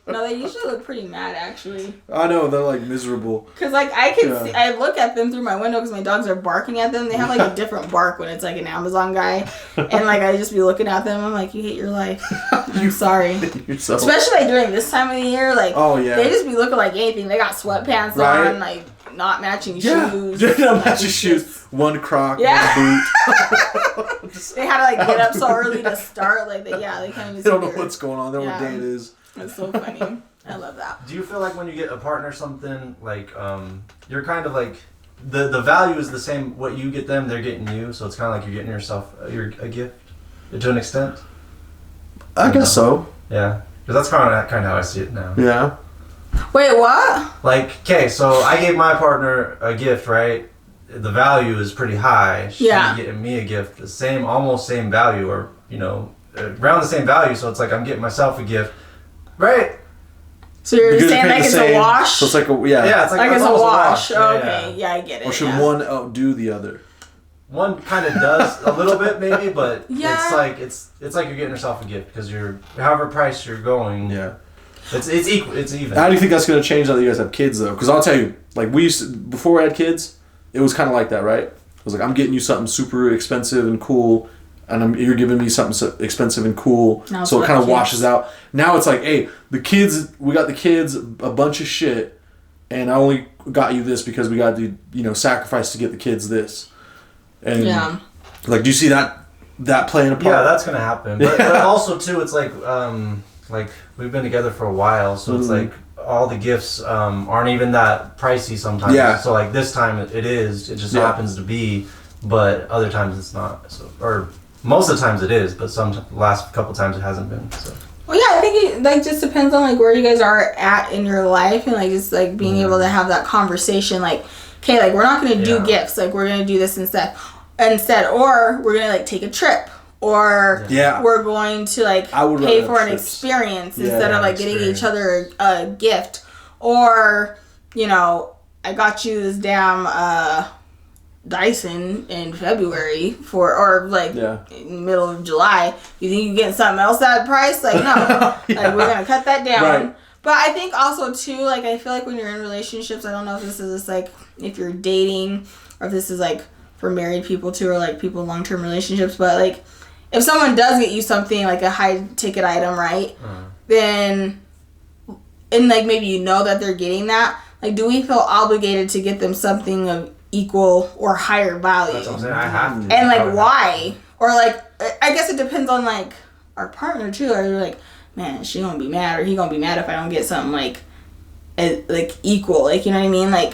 No, they usually look pretty mad, actually. I know, they're like miserable. Because like I can see, I look at them through my window because my dogs are barking at them. They have like a different bark when it's like an Amazon guy. And like I just be looking at them. I'm like, you hate your life. I'm sorry. Especially like during this time of the year. Like, they just be looking like anything. They got sweatpants on, like not matching shoes. Not matching shoes. One Croc, one boot. They had to like get up so early to start. Like, they kind of. They don't know what's going on. They don't know what day it is. It's so funny. I love that. Do you feel like when you get a partner something, like, you're kind of like, the value is the same, what you get them, they're getting you, so it's kind of like you're getting yourself a gift, to an extent? I guess so. Yeah. Because that's kind of how I see it now. Yeah. Wait, what? Like, okay, so I gave my partner a gift, right? The value is pretty high. She's getting me a gift, almost same value, or, around the same value, so it's like I'm getting myself a gift. Right. So you're saying like it's a wash? So it's like yeah, it's like it's a wash. Yeah, okay, yeah, I get it. Or should one outdo the other? One kind of does a little bit maybe, but it's like you're getting yourself a gift because you're however price you're going. Yeah. It's equal. It's even. How do you think that's going to change now that you guys have kids though? Because I'll tell you, like before we had kids, it was kind of like that, right? It was like I'm getting you something super expensive and cool. And you're giving me something expensive and cool, so it kind of washes out. Now it's like, hey, we got the kids a bunch of shit, and I only got you this because we got to, sacrifice to get the kids this. And like, do you see that playing a part? Yeah, that's gonna happen. But also too, it's like we've been together for a while, so it's like all the gifts aren't even that pricey sometimes. Yeah. So like this time it is. It just happens to be, but other times it's not. So most of the times it is, but last couple times it hasn't been. So. Well, yeah, I think it just depends on like where you guys are at in your life, and like just like being able to have that conversation. Like, okay, like we're not gonna do gifts. Like we're gonna do this instead, or we're gonna like take a trip, or we're going to like pay for an experience instead of like getting each other a gift, or I got you this damn Dyson in February or like in middle of July. You think you're getting something else that price? Like, no. Like, we're gonna cut that down. Right. But I think also too, like, I feel like when you're in relationships, I don't know if this is just like if you're dating or if this is like for married people too, or like people in long-term relationships, but like if someone does get you something like a high ticket item, right, then and like maybe that they're getting that, like, do we feel obligated to get them something of equal or higher value? That's what I'm saying. I have to. And like, why? Or like, I guess it depends on like our partner too. Or you're like, man, she gonna be mad, or he gonna be mad if I don't get something like equal. Like, you know what I mean? Like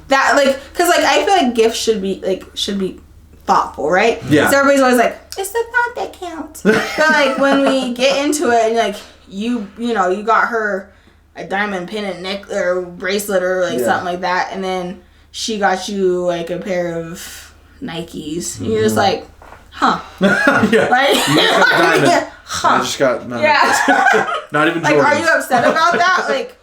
that, like, cause like I feel like gifts should be thoughtful, right? Yeah. So everybody's always like, it's the thought that counts. But like when we get into it, and like you got her a diamond pendant neck or bracelet or like something like that, and then she got you like a pair of Nikes. And you're just like, huh? Like, I just got not even Jordans. Like, are you upset about that? Like,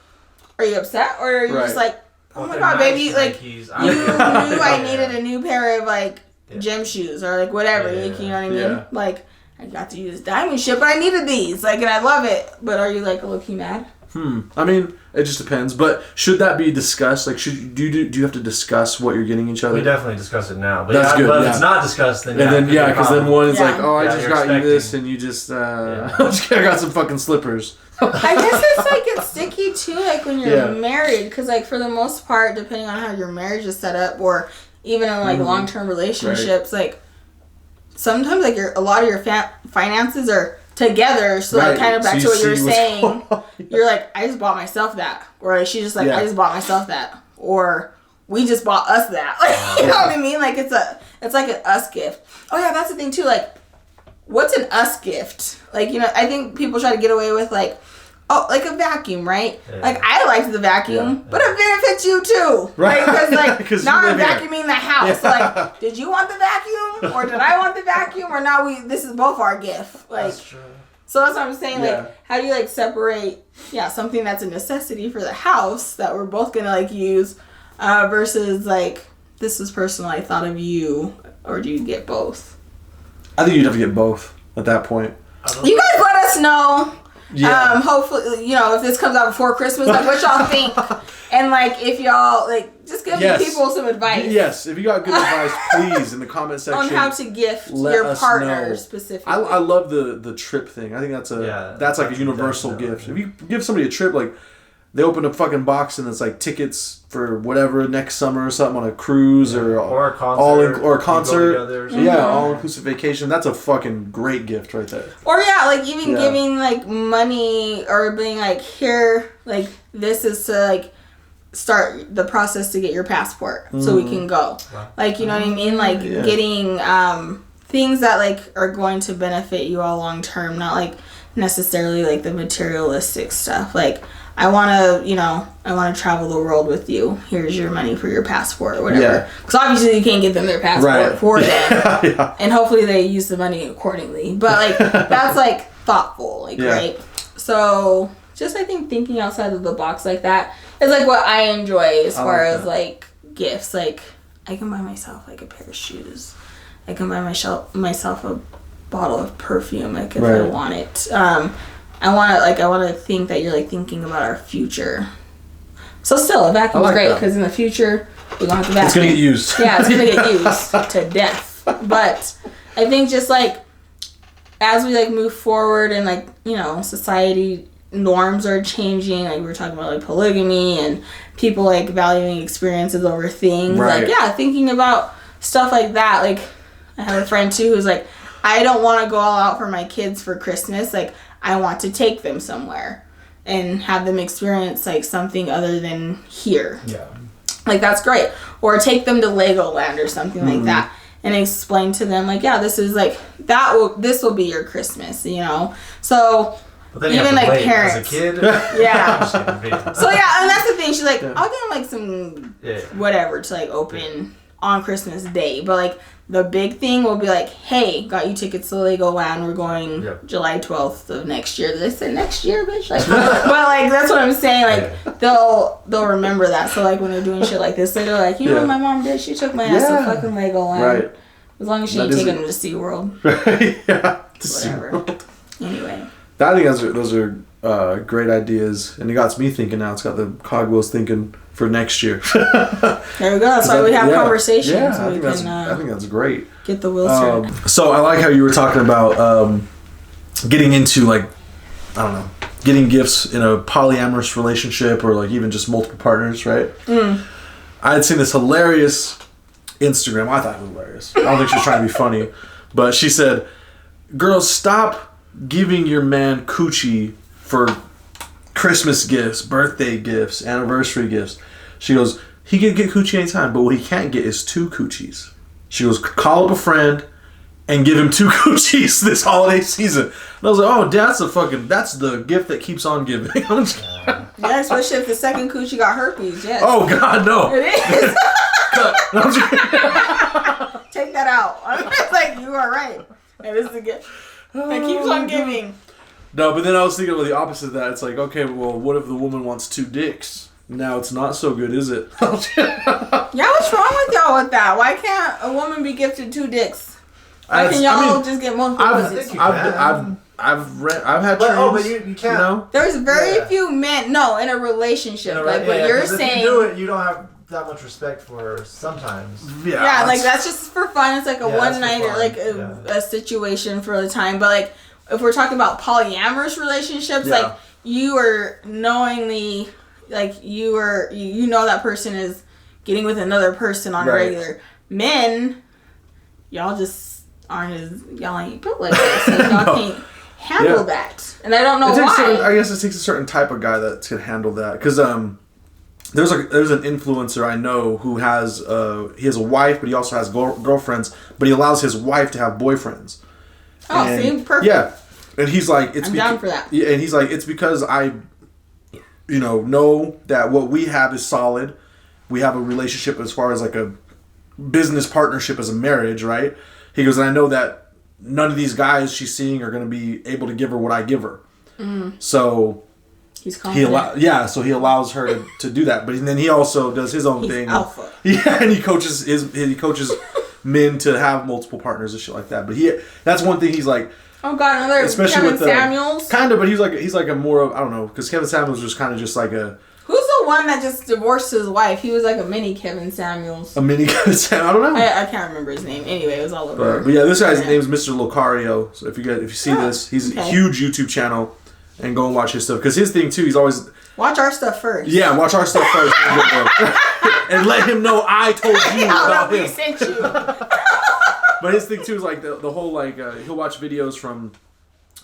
are you upset, or are you just like, oh my god, baby, like you knew I needed a new pair of like gym shoes or like whatever. Like, you know what I mean? Yeah. Like, I got to use diamond shit, but I needed these. Like, and I love it. But are you like low-key mad? I mean, it just depends. But should that be discussed? Like, do you have to discuss what you're getting each other? We definitely discuss it now. But that's good. But if it's not discussed, then because then one is like, oh, I just got expecting. you this, and you just I got some fucking slippers. I guess it's like it's sticky too, like when you're married, because like for the most part, depending on how your marriage is set up, or even in like long-term relationships, like sometimes like a lot of your finances are together, so like kind of back to what you were saying, you're like, I just bought myself that, or she's just like, I just bought myself that, or we just bought us that, like, you know what I mean? Like it's like an us gift. Oh yeah, that's the thing too. Like, what's an us gift? Like, you know, I think people try to get away with like, oh, like a vacuum, right? Yeah. Like I liked the vacuum, but it benefits you too, right? Because like now I'm vacuuming the house. So, like, did you want the vacuum, or did I want the vacuum, or now this is both our gift? Like, that's true. So that's what I'm saying. Like, how do you like separate? Yeah, something that's a necessity for the house that we're both gonna like use, versus like this was personal. I thought of you, or do you get both? I think you'd have to get both at that point. You guys let us know. Yeah. Hopefully, you know, if this comes out before Christmas, like what y'all think, and like if y'all like just give people some advice. Yes, if you got good advice, please in the comment section on how to gift your partner specifically. I love the trip thing. I think that's like a universal gift. If you give somebody a trip, like they open a fucking box and it's like tickets for whatever next summer or something on a cruise or a concert, or a concert. All inclusive vacation. That's a fucking great gift right there. Or like even giving like money or being like, here, like this is to like start the process to get your passport so we can go. Wow. Like, you know what I mean? Like getting things that like are going to benefit you all long term, not like necessarily like the materialistic stuff. Like, I want to travel the world with you. Here's your money for your passport or whatever. Because obviously you can't give them their passport for them. And hopefully they use the money accordingly. But like, that's like thoughtful, like, right? So just, I think thinking outside of the box like that is like what I enjoy as far as like gifts. Like, I can buy myself like a pair of shoes. I can buy myself a bottle of perfume, like if I want it. I want to think that you're like thinking about our future. So still, a vacuum is great because in the future we're gonna have to vacuum. It's gonna get used. Yeah, it's gonna get used to death. But I think just like as we like move forward and like, you know, society norms are changing. Like we were talking about like polygamy and people like valuing experiences over things. Right. Like thinking about stuff like that. Like I have a friend too who's like, I don't want to go all out for my kids for Christmas. Like, I want to take them somewhere and have them experience like something other than here. Yeah. Like, that's great. Or take them to Legoland or something like that and explain to them like, this is like, this will be your Christmas, you know? So, but then even like parents. As a kid? Yeah. So, and that's the thing. She's like, I'll get them like some whatever to like open on Christmas Day. But like, the big thing will be like, hey, got you tickets to Legoland. We're going July 12th of next year. Did I say next year, bitch? Like, but like, that's what I'm saying. Like, they'll remember that. So like, when they're doing shit like this, they're like, you know what my mom did? She took my ass to fucking Legoland. Right. As long as she ain't taking them to SeaWorld. Whatever. Anyway. I think those are great ideas, and it got me thinking. Now it's got the cogwheels thinking for next year. There we go. That's why we have conversations. Yeah, I think that's great. Get the wheels turned. So I like how you were talking about getting into like, I don't know, getting gifts in a polyamorous relationship or like even just multiple partners, right? I had seen this hilarious Instagram. I thought it was hilarious. I don't think she was trying to be funny, but she said, "Girls, stop giving your man coochie for Christmas gifts, birthday gifts, anniversary gifts." She goes, "He can get coochie anytime, but what he can't get is 2 coochies." She goes, "Call up a friend and give him 2 coochies this holiday season." And I was like, "Oh, that's the gift that keeps on giving." Yeah, especially if the second coochie got herpes. Yes. Oh God, no. It is. Take that out. It's like, you are right. It is the gift that keeps on giving. No, but then I was thinking about the opposite of that. It's like, okay, well, what if the woman wants 2 dicks? Now it's not so good, is it? Yeah, what's wrong with y'all with that? Why can't a woman be gifted 2 dicks? Why can y'all just get multiple pussies? I've had but, trains, but you can't. You know? There's very few men. No, in a relationship, like what you're saying. If you do it, you don't have that much respect for sometimes. Yeah, like that's just for fun. It's like a one night or like a situation for the time. But like if we're talking about polyamorous relationships, like you are knowingly, like you know that person is getting with another person on a regular. Men, y'all just aren't as y'all ain't built like that, so y'all can't handle that. And I don't know why. I guess it takes a certain type of guy that can handle that. Because there's an influencer I know who has he has a wife, but he also has girlfriends, but he allows his wife to have boyfriends. Oh, see, perfect. Yeah, and he's like, I'm down for that. Yeah, and he's like, it's because I, know that what we have is solid. We have a relationship as far as like a business partnership as a marriage, right? He goes, and I know that none of these guys she's seeing are going to be able to give her what I give her. So he's confident. So he allows her to do that, but then he also does his own thing. Alpha. Yeah, and he coaches men to have multiple partners and shit like that. But that's one thing he's like. Oh God, another especially Kevin with Samuels. Kind of, but he's like a more of, I don't know, because Kevin Samuels was kind of just like a. Who's the one that just divorced his wife? He was like a mini Kevin Samuels. A mini Kevin Samuels? I don't know. I can't remember his name. Anyway, it was all over. But yeah, this guy's name is Mr. Locario. So if you see this, he's a huge YouTube channel, and go and watch his stuff. Because his thing too, he's always watch our stuff first. Yeah, watch our stuff first, and let him know I told you about him. We sent you. But his thing too is like the whole like he'll watch videos from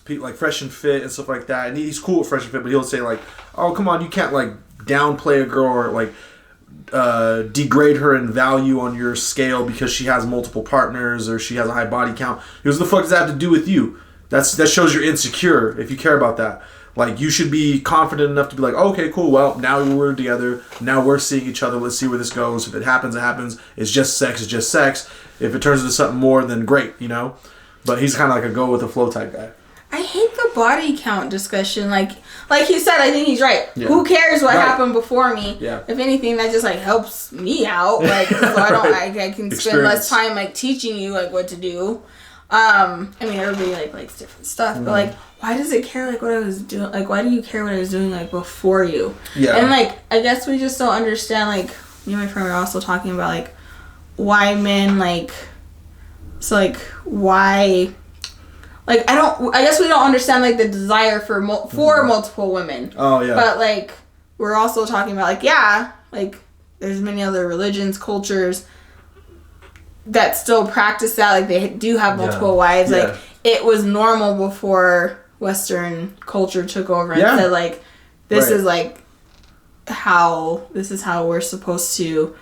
people like Fresh and Fit and stuff like that, and he's cool with Fresh and Fit, but he'll say like, "Oh, come on, you can't like downplay a girl or like degrade her in value on your scale because she has multiple partners or she has a high body count." He goes, "The fuck does that have to do with you? That shows you're insecure if you care about that. Like you should be confident enough to be like, okay, cool. Well, now we're together. Now we're seeing each other. Let's see where this goes. If it happens, it happens. It's just sex. It's just sex. If it turns into something more, then great, But he's kind of like a go with the flow type guy. I hate the body count discussion. Like he said, I think he's right. Yeah. Who cares what happened before me? Yeah. If anything, that just like helps me out. Like so I can spend less time like teaching you like what to do. I mean, everybody likes different stuff, but like, why does it care like what I was doing? Like, why do you care what I was doing like before you? Yeah. And like, I guess we just don't understand. Like, me and my friend were also talking about like why men like. So like why. Like I guess we don't understand like the desire for multiple women. Oh yeah. But like we're also talking about like there's many other religions, cultures that still practice that. Like they do have multiple wives. Yeah. Like it was normal before Western culture took over and said like this is like how we're supposed to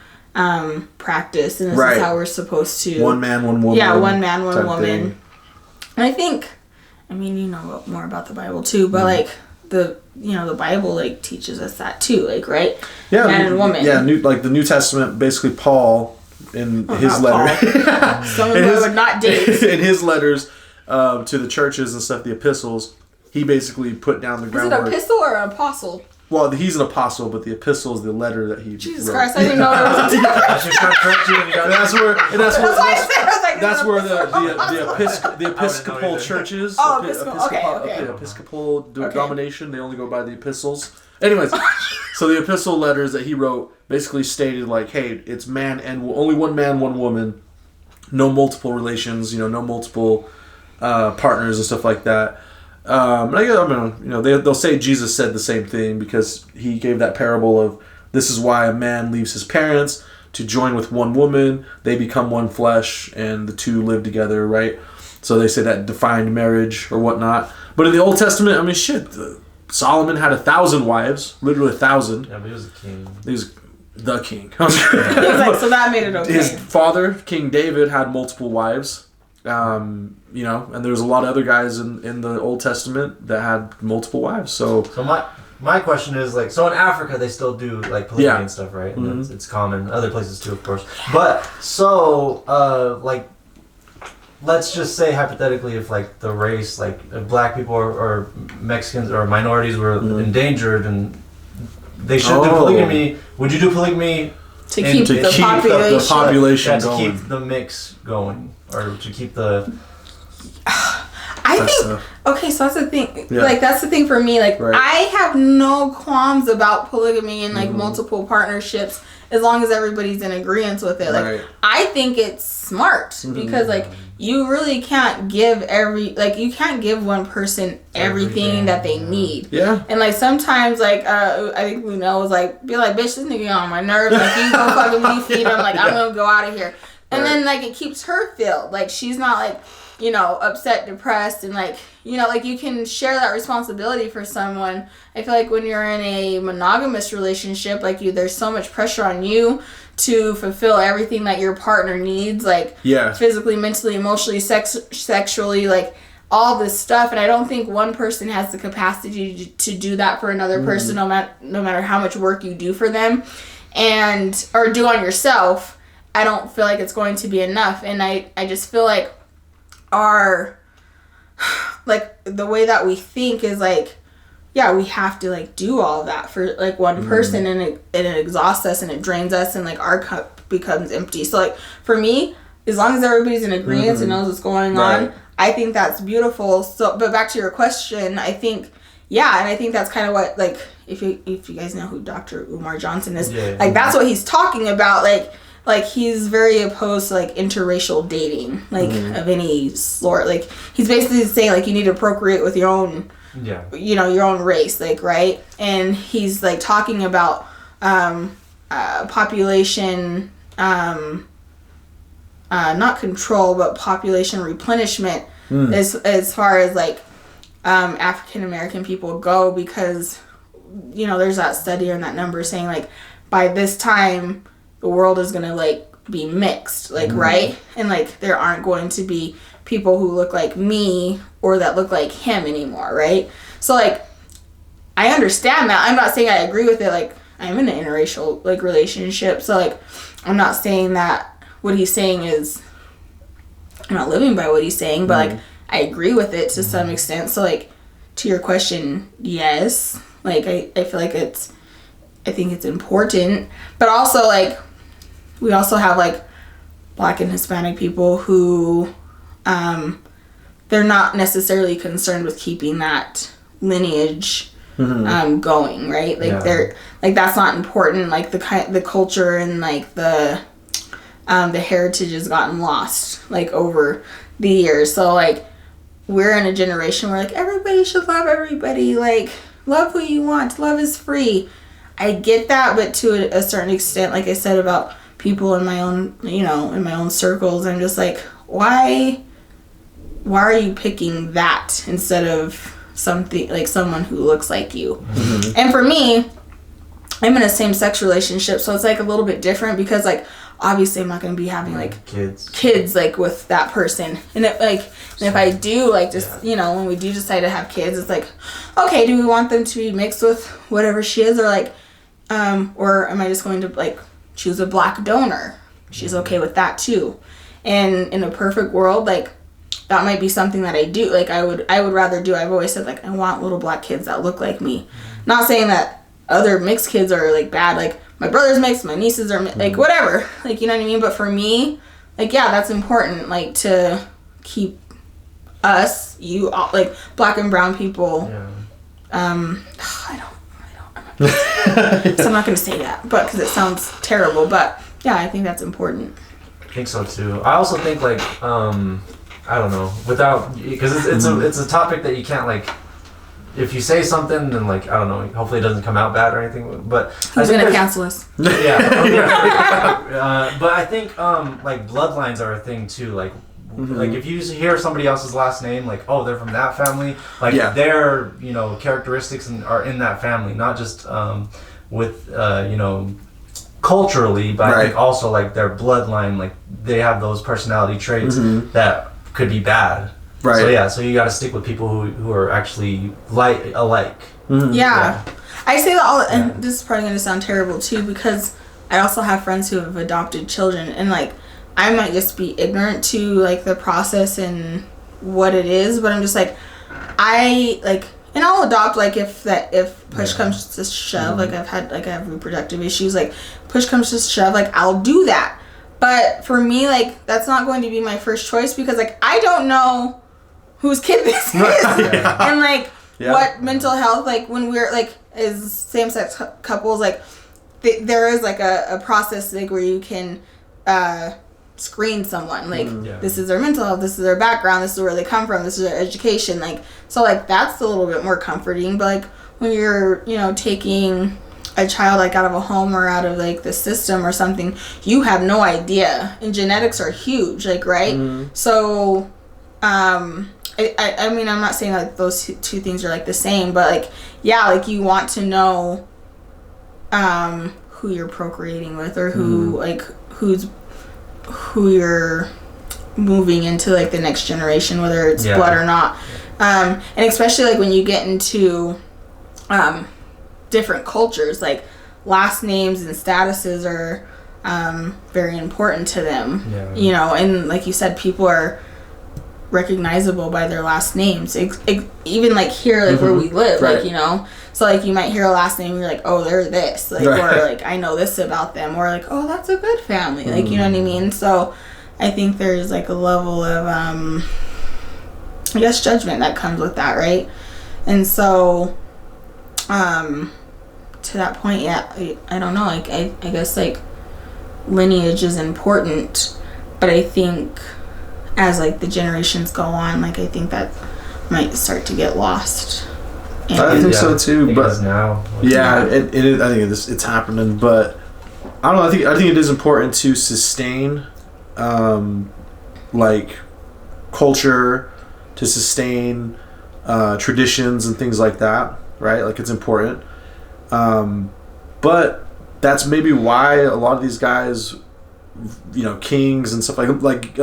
practice and this is how we're supposed to one man, one woman. Yeah, one man, one woman. Thing. And I think, I mean, you know more about the Bible too, but like the Bible like teaches us that too, like right? Yeah, man and woman. Yeah, the New Testament, basically Paul in his letter. Someone who would not date. In his letters to the churches and stuff, the epistles, he basically put down the groundwork. Is it epistle or an apostle? Well, he's an apostle, but the epistle is the letter that he Jesus wrote. Christ, I didn't know there was a That's where the Episcopal churches, Episcopal denomination, they only go by the epistles. Anyways, so the epistle letters that he wrote basically stated like, hey, it's man and only one man, one woman, no multiple relations, no multiple partners and stuff like that. They'll say Jesus said the same thing because he gave that parable of this is why a man leaves his parents to join with one woman. They become one flesh and the two live together, right? So they say that defined marriage or whatnot. But in the Old Testament, I mean, Solomon had 1,000 wives, literally 1,000. Yeah, but he was a king. He was the king. So that made it okay. His father, King David, had multiple wives. And there's a lot of other guys in the Old Testament that had multiple wives. So my question is like, so in Africa they still do like polygamy and stuff, right? And it's common. Other places too, of course. But so like, let's just say hypothetically, if like the race, like if black people or Mexicans or minorities were endangered and they should do polygamy, would you do polygamy to keep the population going. To keep the mix going, or to keep the. Okay, so that's the thing. Yeah. Like, that's the thing for me. Like, right. I have no qualms about polygamy and, like, multiple partnerships as long as everybody's in agreement with it. Like, right. I think it's smart because, like, you really can't give you can't give one person everything that they need. Yeah. And, like, sometimes, like, I think Lunel was like, be like, bitch, this nigga on my nerves. Like, you go fucking me feed him. Like, I'm gonna go out of here. And then, like, it keeps her filled. Like, she's not, like, you know, upset, depressed, and, like, you know, like, you can share that responsibility for someone. I feel like when you're in a monogamous relationship, like, there's so much pressure on you to fulfill everything that your partner needs, like, physically, mentally, emotionally, sexually, like, all this stuff. And I don't think one person has the capacity to do that for another person, no matter how much work you do for them or do on yourself. I don't feel like it's going to be enough. And I just feel like the way that we think is like, yeah, we have to, like, do all of that for, like, one person, and it exhausts us and it drains us, and, like, our cup becomes empty. So, like, for me, as long as everybody's in agreement and knows what's going on, I think that's beautiful. So, but back to your question, I think, yeah, and I think that's kind of what, like, if you guys know who Dr. Umar Johnson is, that's what he's talking about, like, he's very opposed to, like, interracial dating, like, of any sort. Like, he's basically saying, like, you need to procreate with your own, you know, your own race, like, right? And he's, like, talking about population, not control, but population replenishment as far as, like, African American people go, because, you know, there's that study and that number saying, like, by this time, the world is going to, like, be mixed, like, right? And, like, there aren't going to be people who look like me or that look like him anymore, right? So, like, I understand that. I'm not saying I agree with it. Like, I'm in an interracial, like, relationship. So, like, I'm not saying that what he's saying is, I'm not living by what he's saying, but, like, I agree with it to some extent. So, like, to your question, yes. Like, I feel like I think it's important. But also, like, we also have, like, Black and Hispanic people who, they're not necessarily concerned with keeping that lineage going, right? Like, they're, like, that's not important. Like, the culture and, like, the heritage has gotten lost, like, over the years. So, like, we're in a generation where, like, everybody should love everybody. Like, love who you want. Love is free. I get that, but to a certain extent, like I said about people in my own, you know, in my own circles, I'm just like, why are you picking that instead of something like someone who looks like you? And for me, I'm in a same-sex relationship, so it's, like, a little bit different because, like, obviously I'm not going to be having, like, kids like, with that person. And if I do, like, just, you know, when we do decide to have kids, it's like, okay, do we want them to be mixed with whatever she is, or, like, or am I just going to, like, choose a Black donor? She's okay with that too. And in a perfect world, like, that might be something that I do. Like, I would rather do. I've always said, like, I want little Black kids that look like me. Not saying that other mixed kids are, like, bad. Like, my brother's mixed, my nieces are like, whatever. Like, you know what I mean? But for me, like, yeah, that's important. Like, to keep us, you all, like, Black and brown people. So I'm not going to say that, but because it sounds terrible. But yeah, I think that's important. I think so too. I also think, like, I don't know, because it's a topic that you can't, like, if you say something, then, like, I don't know, hopefully it doesn't come out bad or anything. But who's going to cancel us? Yeah. But I think like, bloodlines are a thing too. Like. Like, if you hear somebody else's last name, like, oh, they're from that family, like, their, you know, characteristics are in that family, not just with, you know, culturally, but I think also, like, their bloodline, like, they have those personality traits that could be bad. Right. So, yeah, so you got to stick with people who are actually alike. Yeah. I say that all, and this is probably going to sound terrible, too, because I also have friends who have adopted children, and, like, I might just be ignorant to, like, the process and what it is, but I'm just like, And I'll adopt, like, if push comes to shove, like, I have reproductive issues, like, push comes to shove, like, I'll do that. But for me, like, that's not going to be my first choice because, like, I don't know whose kid this is. And, like, what mental health, like, when we're, like, as same-sex couples, like, there is, like, a process, like, where you can screen someone. Like, this is their mental health, this is their background, this is where they come from, this is their education. Like, so, like, that's a little bit more comforting. But, like, when you're, you know, taking a child, like, out of a home or out of, like, the system or something, you have no idea. And genetics are huge, like, right? So, I mean, I'm not saying, like, those two things are, like, the same, but, like, yeah, like, you want to know who you're procreating with or who, like, who you're moving into, like, the next generation, whether it's blood or not. And especially, like, when you get into different cultures, like, last names and statuses are very important to them. You know, and like you said, people are recognizable by their last names. Even, like, here, like, where we live, like, you know, so, like, you might hear a last name and you're like, oh, they're this, like, or, like, I know this about them, or, like, oh, that's a good family, like, you know what I mean? So I think there's, like, a level of I guess judgment that comes with that, right? And so to that point, I don't know, like, I guess, like, lineage is important, but I think as, like, the generations go on, like, I think that might start to get lost. And I think so too, but now, it is. I think it's happening, but I don't know. I think it is important to sustain, like, culture, to sustain traditions and things like that, right? Like, it's important. But that's maybe why a lot of these guys, you know, kings and stuff like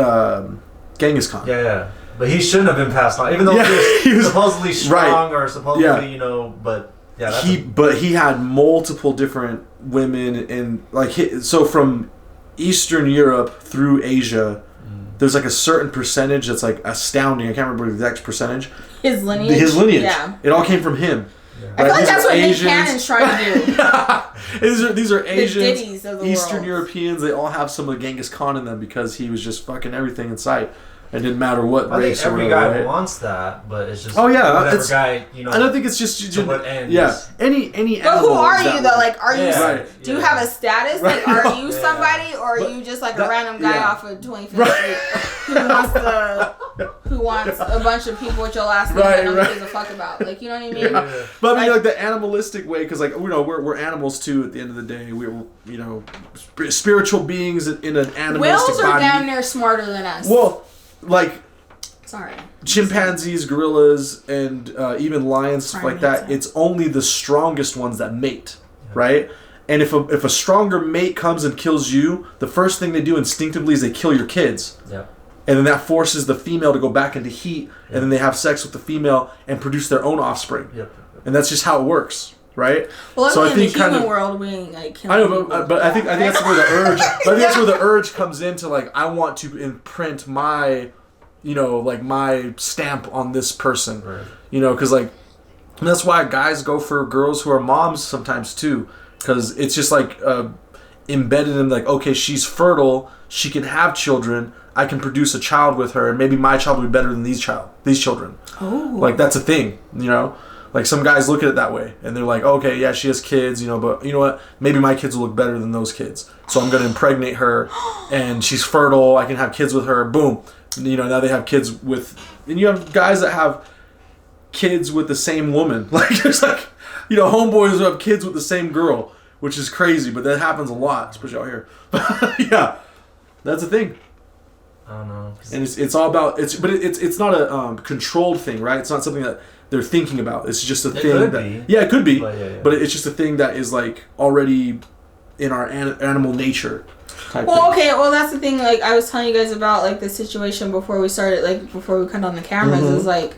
Genghis Khan. Yeah. But he shouldn't have been passed on, even though he was supposedly strong or supposedly, you know. But he had multiple different women, and, like, so from Eastern Europe through Asia, there's, like, a certain percentage that's, like, astounding. I can't remember the exact percentage. His lineage. Yeah. It all came from him. Yeah. Right? I feel like that's what Nick Cannon's trying to do. These are Asians, Eastern world. Europeans. They all have some of Genghis Khan in them because he was just fucking everything in sight. It didn't matter what race or whatever. Every guy wants that, but it's just whatever guy, you know. I don't think it's just what ends. Any But who are you though? Like, are you? Do you have a status? Like, are you somebody, or are you just like a random guy off of 25th Street who wants a bunch of people with your last name that nobody gives a fuck about? Like, you know what I mean? Yeah. But I mean, like, the animalistic way, because, like, you know, we're animals too. At the end of the day, we're, you know, spiritual beings in an animalistic Whales are body. damn near smarter than us. Well, like, sorry, chimpanzees, gorillas, and even lions, stuff like that. It's only the strongest ones that mate, right? And if a stronger mate comes and kills you, the first thing they do instinctively is they kill your kids. Yeah. And then that forces the female to go back into heat, and then they have sex with the female and produce their own offspring. Yep. And that's just how it works, right? Well, so I think in the human world, we ain't, like, killing people. But I think that's where the urge. I think that's where the urge comes into, like, I want to imprint my, you know, like, my stamp on this person, right. You know, because, like, and that's why guys go for girls who are moms sometimes too, because it's just, like, embedded in, like, okay, she's fertile, she can have children, I can produce a child with her, and maybe my child will be better than these children. Oh, like, that's a thing, you know. Like, some guys look at it that way, and they're like, okay, yeah, she has kids, you know, but you know what? Maybe my kids will look better than those kids, so I'm gonna impregnate her, and she's fertile. I can have kids with her. Boom. You know, now they have kids with, and you have guys that have kids with the same woman. Like, there's, like, you know, homeboys who have kids with the same girl, which is crazy, but that happens a lot, especially out here. Yeah, that's a thing. I don't know. And it's all about it's not a controlled thing, right? It's not something that they're thinking about. It's just a thing that it could be, but it's just a thing that is, like, already in our animal nature. Well, okay, well, that's the thing, like, I was telling you guys about, like, the situation before we started, like, before we cut on the cameras, is, like,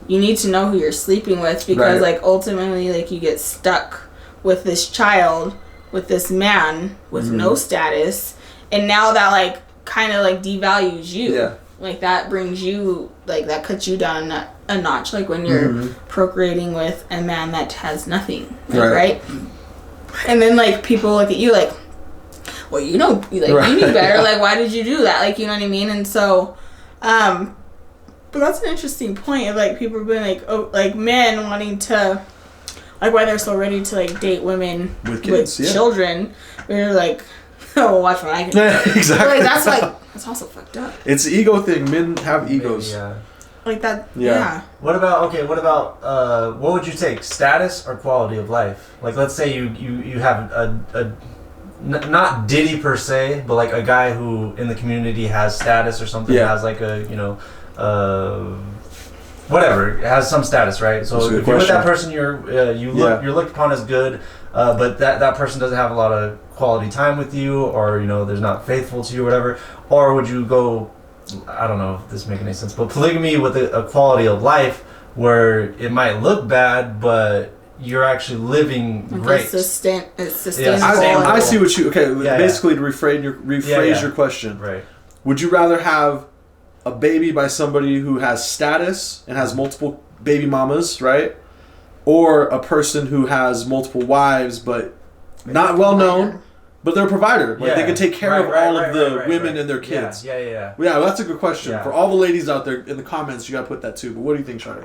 you need to know who you're sleeping with, because, like, ultimately, like, you get stuck with this child, with this man, with no status, and now that, like, kind of, like, devalues you. like that brings you, like that cuts you down a notch, like when you're procreating with a man that has nothing, like, right? And then like people look at you like, well, you know, like you knew better, like why did you do that, like, you know what I mean? And so but that's an interesting point of like people being like, oh, like men wanting to, like why they're so ready to like date women with kids, children. They're like, oh, watch what I can do. Exactly. Like, that's also fucked up. It's an ego thing. Men have egos. Maybe, like that. Yeah. What about what would you take, status or quality of life? Like let's say you have a not Diddy per se, but like a guy who in the community has status or something, has like a, you know, whatever, has some status, right? So if you're with that person, you're looked upon as good, but that person doesn't have a lot of quality time with you, or, you know, there's not faithful to you or whatever. Or would you go, I don't know if this makes any sense, but polygamy with a quality of life where it might look bad, but you're actually living great. It's sustainable. I see what you, basically to rephrase your question. Right. Would you rather have a baby by somebody who has status and has multiple baby mamas, right? Or a person who has multiple wives but not well known, but they're a provider. Like they can take care of all of the women and their kids. Yeah, that's a good question. For all the ladies out there in the comments, you gotta put that too. But what do you think, Shari?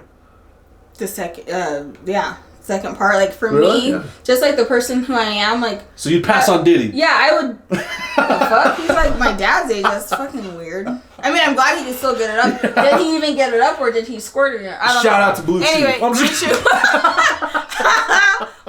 The second part, like for me, just like the person who I am, like. So you'd pass on Diddy? Yeah, I would. What the fuck? He's like my dad's age. That's fucking weird. I mean, I'm glad he can still get it up. Did he even get it up, or did he squirt it? I don't know. Shout out to Blue Chew. Anyway, Blue Chew.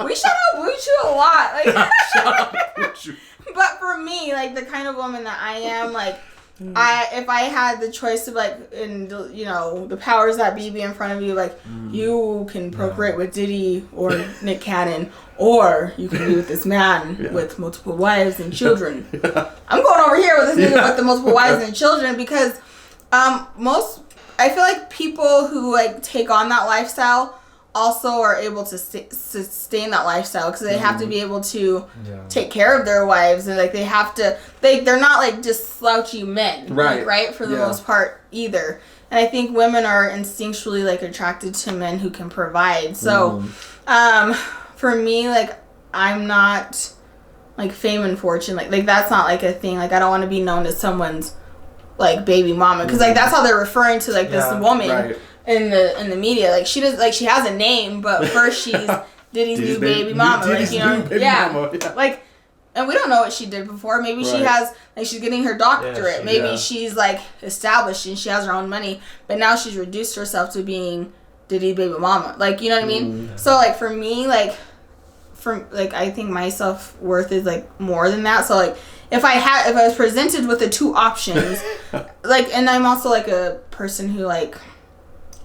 We shout out Blue Chew a lot. Like, shout out Blue Chew. But for me, like the kind of woman that I am, like. If I had the choice of like, and you know, the powers that be in front of you, like you can procreate with Diddy or Nick Cannon, or you can be with this man with multiple wives and children. I'm going over here with this nigga with the multiple wives and children because I feel like people who like take on that lifestyle also are able to sustain that lifestyle because they have to be able to take care of their wives, and like they have to, they're not like just slouchy men, right for the most part either. And I think women are instinctually like attracted to men who can provide. So for me, like I'm not like fame and fortune, like that's not like a thing. Like I don't want to be known as someone's like baby mama because like that's how they're referring to like this woman in the media. Like she does, like she has a name, but first she's Diddy's new baby mama. Like, you know, like, and we don't know what she did before. Maybe she has, like, she's getting her doctorate. Maybe she's like established and she has her own money, but now she's reduced herself to being Diddy's baby mama. Like, you know what I mean? So like for me, like I think my self-worth is like more than that. So like if I was presented with the two options, like, and I'm also like a person who like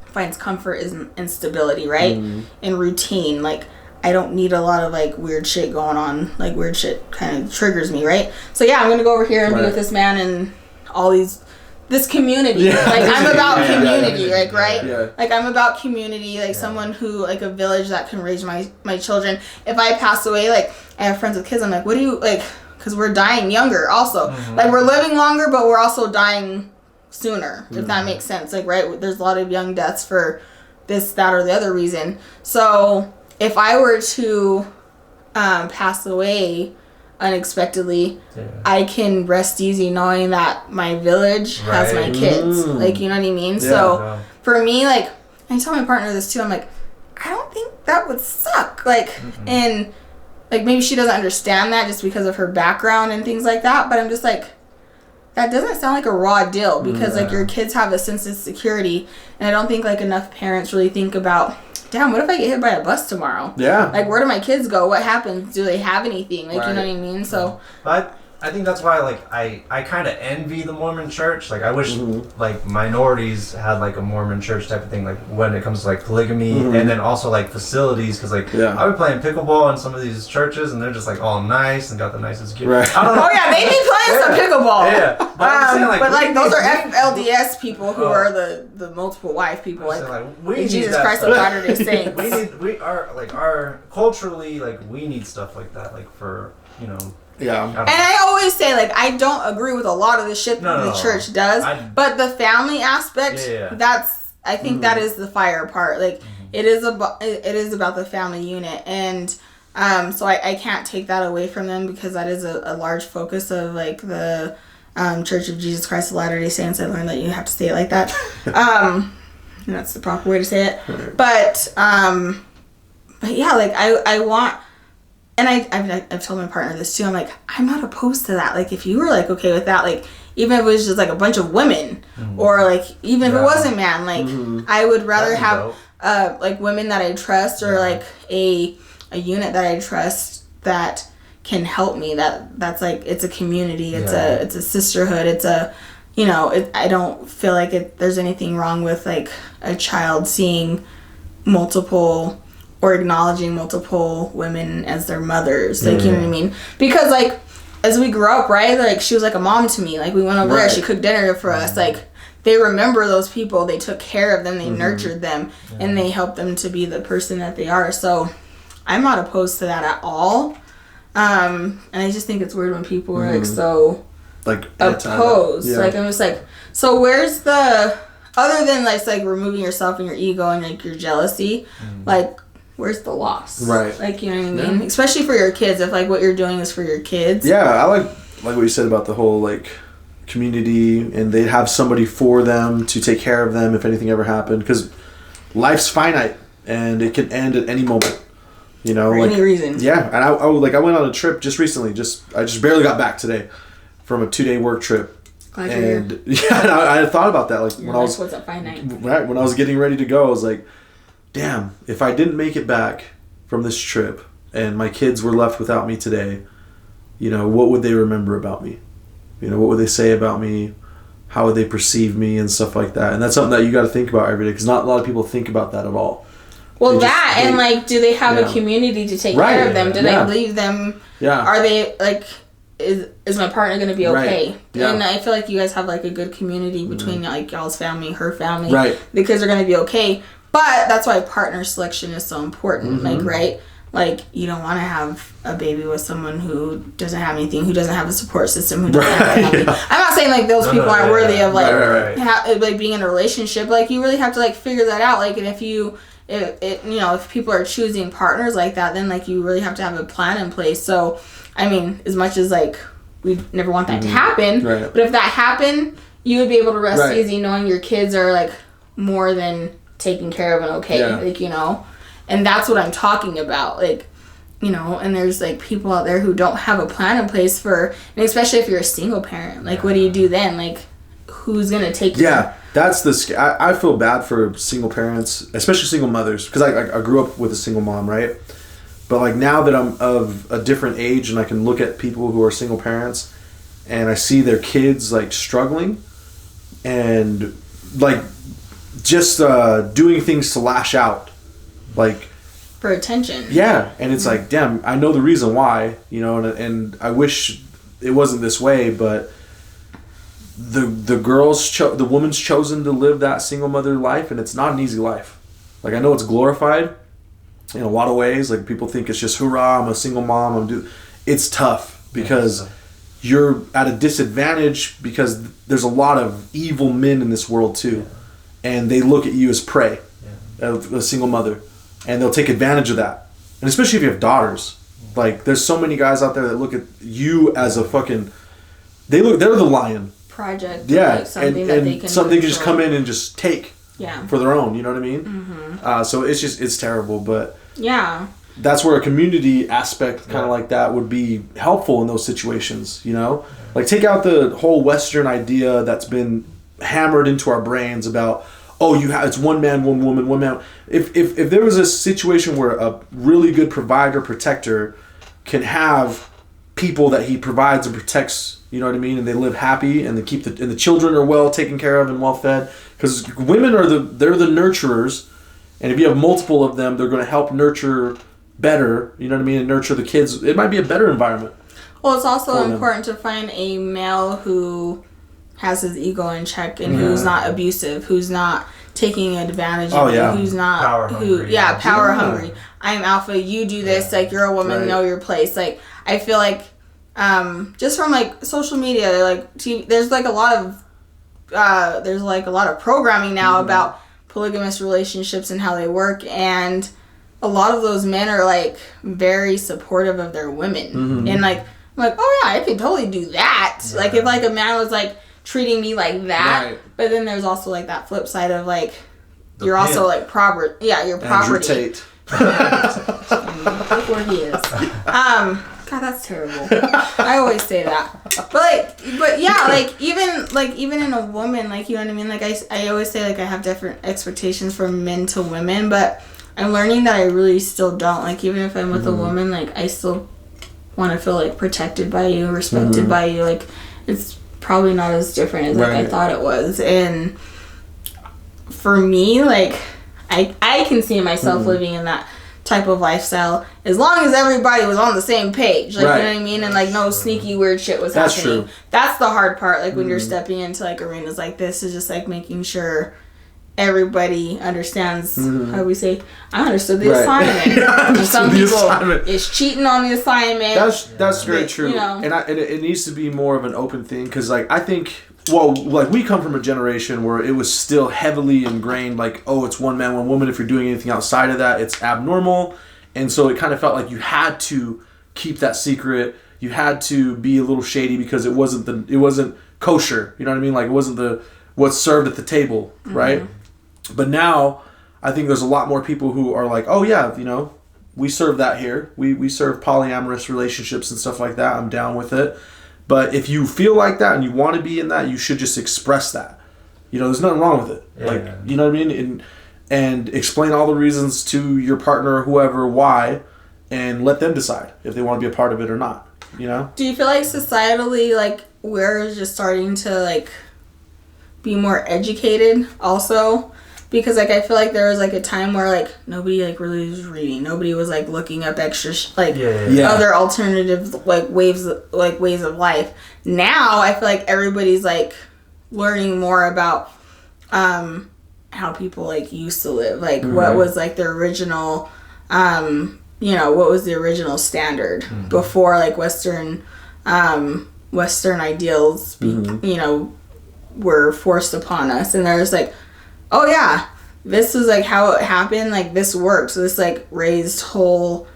finds comfort in stability, right? And routine. Like I don't need a lot of like weird shit going on. Like weird shit kind of triggers me, right? So yeah, I'm gonna go over here and be with this man and all this community. Like I'm about community, like right? Like I'm about community, like someone who, like a village that can raise my children. If I pass away, like I have friends with kids, I'm like, what do you like? Because we're dying younger also. Like we're living longer, but we're also dying sooner, if that makes sense. Like, right, there's a lot of young deaths for this, that, or the other reason. So if I were to pass away unexpectedly, I can rest easy knowing that my village has my kids. Like, you know what I mean? So for me, like, I tell my partner this too, I'm like, I don't think that would suck. Like, and like maybe she doesn't understand that just because of her background and things like that, but I'm just like, that doesn't sound like a raw deal because like your kids have a sense of security, and I don't think like enough parents really think about, damn, what if I get hit by a bus tomorrow? Like where do my kids go? What happens? Do they have anything? Like you know what I mean? So I think that's why like I kind of envy the Mormon church. Like I wish like minorities had like a Mormon church type of thing, like when it comes to like polygamy and then also like facilities, because like I've been playing pickleball in some of these churches and they're just like all nice and got the nicest gear. I don't know. Oh yeah, they be playing some pickleball. But I'm saying, like, but like those are FLDS people who are the multiple wife people. Like we Jesus Christ of Latter-day Saints. we are like our culturally, like we need stuff like that, like for, you know, Yeah. And I always say, like, I don't agree with a lot of the shit that the church does, but the family aspect, I think that is the fire part. Like, it is about the family unit, and so I can't take that away from them, because that is a large focus of, like, the Church of Jesus Christ of Latter-day Saints. I learned that you have to say it like that. And that's the proper way to say it. But yeah, like, I want... And I've told my partner this too. I'm like, I'm not opposed to that. Like, if you were, like, okay with that, like, even if it was just, like, a bunch of women, or, like, even if it wasn't man, like, I would rather have, like, women that I trust, or, like, a unit that I trust that can help me. That's, like, it's a community. It's a sisterhood. It's a, you know, I don't feel like there's anything wrong with, like, a child seeing multiple... or acknowledging multiple women as their mothers. Like, you know what I mean? Because, like, as we grew up, right? Like, she was like a mom to me. Like, we went over there. She cooked dinner for us. Like, they remember those people. They took care of them. They nurtured them. And they helped them to be the person that they are. So, I'm not opposed to that at all. And I just think it's weird when people are, like, so... like, opposed. Yeah. Like, I'm just like... So, where's the... Other than, like, removing yourself and your ego and, like, your jealousy, like... where's the loss? Right. Like, you know what I mean? Yeah. Especially for your kids, if, like, what you're doing is for your kids. Yeah, I like what you said about the whole, like, community, and they have somebody for them to take care of them if anything ever happened, because life's finite, and it can end at any moment, you know? For like, any reason. Yeah, and I went on a trip just recently, I just barely got back today from a 2-day work trip. Glad you're here. Yeah, and I had thought about that, like, when I was... what's up, finite. Right, when I was getting ready to go, I was like, damn, if I didn't make it back from this trip and my kids were left without me today, you know, what would they remember about me? You know, what would they say about me? How would they perceive me and stuff like that? And that's something that you got to think about every day, because not a lot of people think about that at all. Well, and, like, do they have a community to take care of them? Do they leave them? Yeah. Are they, like... Is my partner going to be okay? Right. Yeah. And I feel like you guys have, like, a good community between, like, y'all's family, her family. Right. The kids are going to be okay. But that's why partner selection is so important. Like, right? Like, you don't want to have a baby with someone who doesn't have anything, who doesn't have a support system, who doesn't have anything. I'm not saying, like, those people aren't worthy of, like, like, being in a relationship. Like, you really have to, like, figure that out. Like, and if you... if people are choosing partners like that, then, like, you really have to have a plan in place. So, I mean, as much as, like, we never want that to happen, but if that happened, you would be able to rest easy knowing your kids are, like, more than taken care of and okay. Like, you know, and that's what I'm talking about. Like, you know, and there's, like, people out there who don't have a plan in place for, and especially if you're a single parent, like, what do you do then? Like, who's gonna take you? Yeah, that's I feel bad for single parents, especially single mothers, because I grew up with a single mom, right? But, like, now that I'm of a different age and I can look at people who are single parents and I see their kids, like, struggling and, like, just doing things to lash out, like, for attention. Yeah, and it's like, damn, I know the reason why, you know, and I wish it wasn't this way, but the woman's chosen to live that single mother life, and it's not an easy life. Like, I know it's glorified in a lot of ways. Like, people think it's just, hurrah, I'm a single mom. It's tough because you're at a disadvantage because there's a lot of evil men in this world too, and they look at you as prey, a single mother, and they'll take advantage of that. And especially if you have daughters, like, there's so many guys out there that look at you as a fucking, they're the lion project. Yeah, like something and that they can something just come in and just take. Yeah. For their own, you know what I mean? So it's terrible, but yeah, that's where a community aspect kind of like that would be helpful in those situations, you know? Like, take out the whole Western idea that's been hammered into our brains about, it's one man, one woman, one man. If there was a situation where a really good provider, protector can have people that he provides and protects, you know what I mean, and they live happy and they and the children are well taken care of and well fed, because women they're the nurturers, and if you have multiple of them, they're going to help nurture better, you know what I mean, and nurture the kids. It might be a better environment. Well, it's also important to find a male who has his ego in check and who's not abusive, who's not taking advantage of you, who's not power hungry. I am alpha, you do this, like, you're a woman, know your place. Like, I feel like just from like social media, like TV, there's like a lot of programming now about polygamous relationships and how they work, and a lot of those men are like very supportive of their women, and like I'm like, oh yeah, I could totally do that. Yeah. Like if like a man was like treating me like that, right. But then there's also like that flip side of like you're also like property. Yeah, you're property. Andrew Tate. Look where he is. God, that's terrible. I always say that. But yeah, like even in a woman, like, you know what I mean? Like I always say like I have different expectations from men to women, but I'm learning that I really still don't. Like even if I'm with a woman, like I still want to feel like protected by you, respected by you. Like it's probably not as different as like I thought it was. And for me, like I can see myself living in that type of lifestyle as long as everybody was on the same page, like you know what I mean, and like no sneaky weird shit was happening. True. That's the hard part, like when you're stepping into like arenas like this, is just like making sure everybody understands. How do we say, I understood the assignment. Some people is cheating on the assignment. That's very true. You know, and it needs to be more of an open thing, because like I think, well, like we come from a generation where it was still heavily ingrained, like, oh, it's one man, one woman. If you're doing anything outside of that, it's abnormal. And so it kind of felt like you had to keep that secret. You had to be a little shady because it wasn't kosher. You know what I mean? Like it wasn't what's served at the table, right? But now I think there's a lot more people who are like, oh yeah, you know, we serve that here. We serve polyamorous relationships and stuff like that. I'm down with it. But if you feel like that and you want to be in that, you should just express that. You know, there's nothing wrong with it. Yeah. Like, you know what I mean? And explain all the reasons to your partner or whoever why, and let them decide if they want to be a part of it or not. You know? Do you feel like societally, like, we're just starting to, like, be more educated also? Because, like, I feel like there was, like, a time where, like, nobody, like, really was reading. Nobody was, like, looking up extra, other alternative, like, ways of life. Now, I feel like everybody's, like, learning more about how people, like, used to live. Like, what was, like, the original, you know, what was the original standard before, like, Western ideals, you know, were forced upon us. And there's, like, oh yeah, this is like how it happened, like this works. So this like raised whole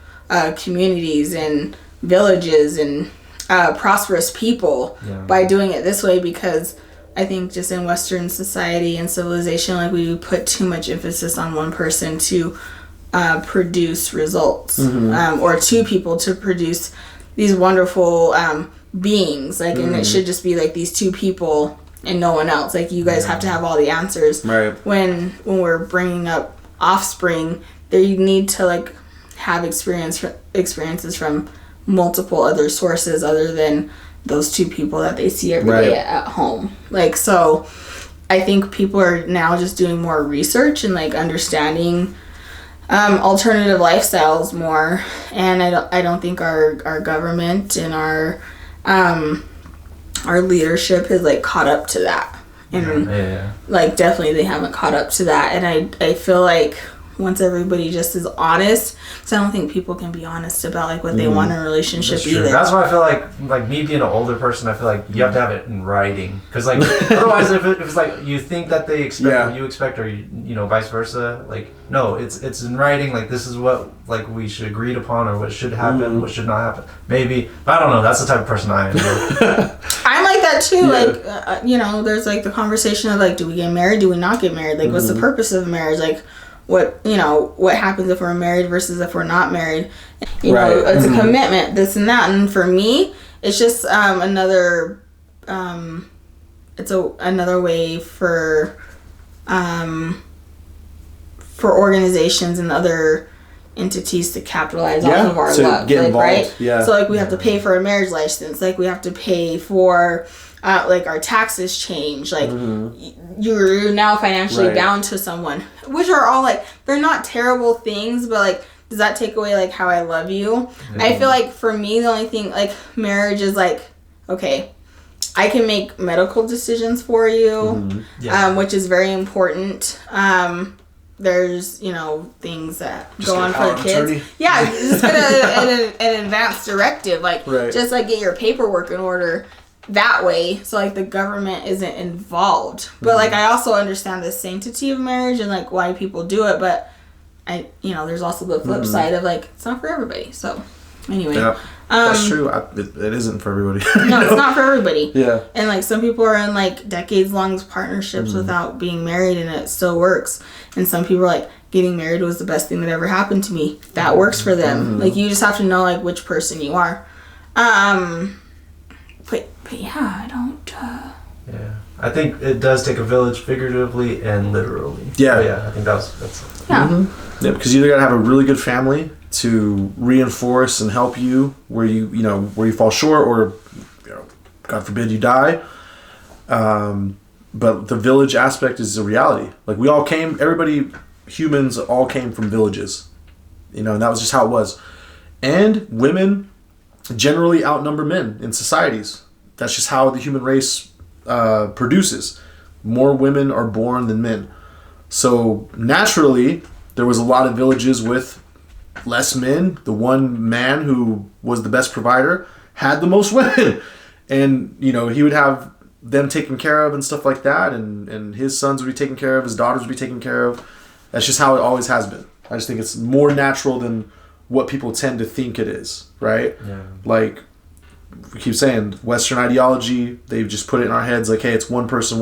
communities and villages and prosperous people by doing it this way, because I think just in Western society and civilization, like we put too much emphasis on one person to produce results, or two people to produce these wonderful beings, like, and it should just be like these two people and no one else. Like, you guys have to have all the answers. Right. When we're bringing up offspring, you need to like have experiences from multiple other sources other than those two people that they see every day at home. Like, so I think people are now just doing more research and like understanding alternative lifestyles more, and I don't think our government and our leadership has like caught up to that, and like definitely they haven't caught up to that. And I feel like once everybody just is honest, because I don't think people can be honest about like what they want in a relationship either. That's why I feel like me being an older person, I feel like you have to have it in writing, because like otherwise if it's like you think that they expect what you expect, or you know, vice versa, like no, it's in writing, like this is what like we should agreed upon, or what should happen, what should not happen, maybe. But I don't know, that's the type of person I am. I'm like that too. Like you know, there's like the conversation of like, do we get married, do we not get married, like what's the purpose of marriage, like what happens if we're married versus if we're not married. You know, it's a commitment, this and that. And for me, it's just another another way for organizations and other entities to capitalize off of our love, like, right? Yeah. So like we have to pay for a marriage license, like we have to pay for like our taxes change, like you're now financially bound to someone, which are all like, they're not terrible things, but like, does that take away like how I love you? I feel like for me, the only thing, like, marriage is like, okay, I can make medical decisions for you, which is very important, there's, things that go on for the kids. Attorney. Yeah, just get an advanced directive. Like, just like get your paperwork in order that way. So like the government isn't involved. But like, I also understand the sanctity of marriage and like why people do it. But there's also the flip side of like, it's not for everybody. So anyway. Yeah. That's true. It isn't for everybody. No, it's not for everybody. Yeah. And like some people are in like decades-long partnerships without being married, and it still works. And some people are like, getting married was the best thing that ever happened to me. That works for them. Like you just have to know like which person you are. But yeah, I don't. Yeah, I think it does take a village, figuratively and literally. Yeah. But yeah, I think that's. Yeah. Yeah, because you either gotta have a really good family to reinforce and help you where you fall short, or God forbid you die. But the village aspect is a reality. Like humans all came from villages, and that was just how it was. And women generally outnumber men in societies. That's just how the human race produces. More women are born than men. So naturally, there was a lot of villages with less men. The one man who was the best provider had the most women, and he would have them taken care of and stuff like that, and his sons would be taken care of, his daughters would be taken care of. That's just how it always has been. I just think it's more natural than what people tend to think it is, right? Yeah. Like we keep saying, Western ideology, they've just put it in our heads like, hey, it's one person,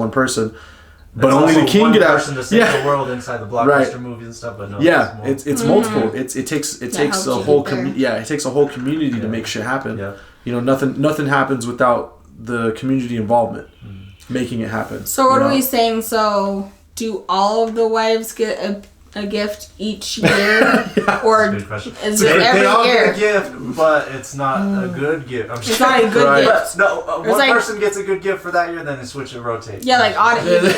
but it's only the king one get out. person to save the world inside the blockbuster movies and stuff, but no. Yeah, it's multiple. It takes a whole it takes a whole community to make shit happen. Yeah. Nothing happens without the community involvement making it happen. So what are we saying? So do all of the wives get a gift each year, or is it every they all year? get a gift, but it's not a good gift. It's not a good gift. No, one person gets a good gift for that year, then they switch and rotate. Yeah, like odd and even.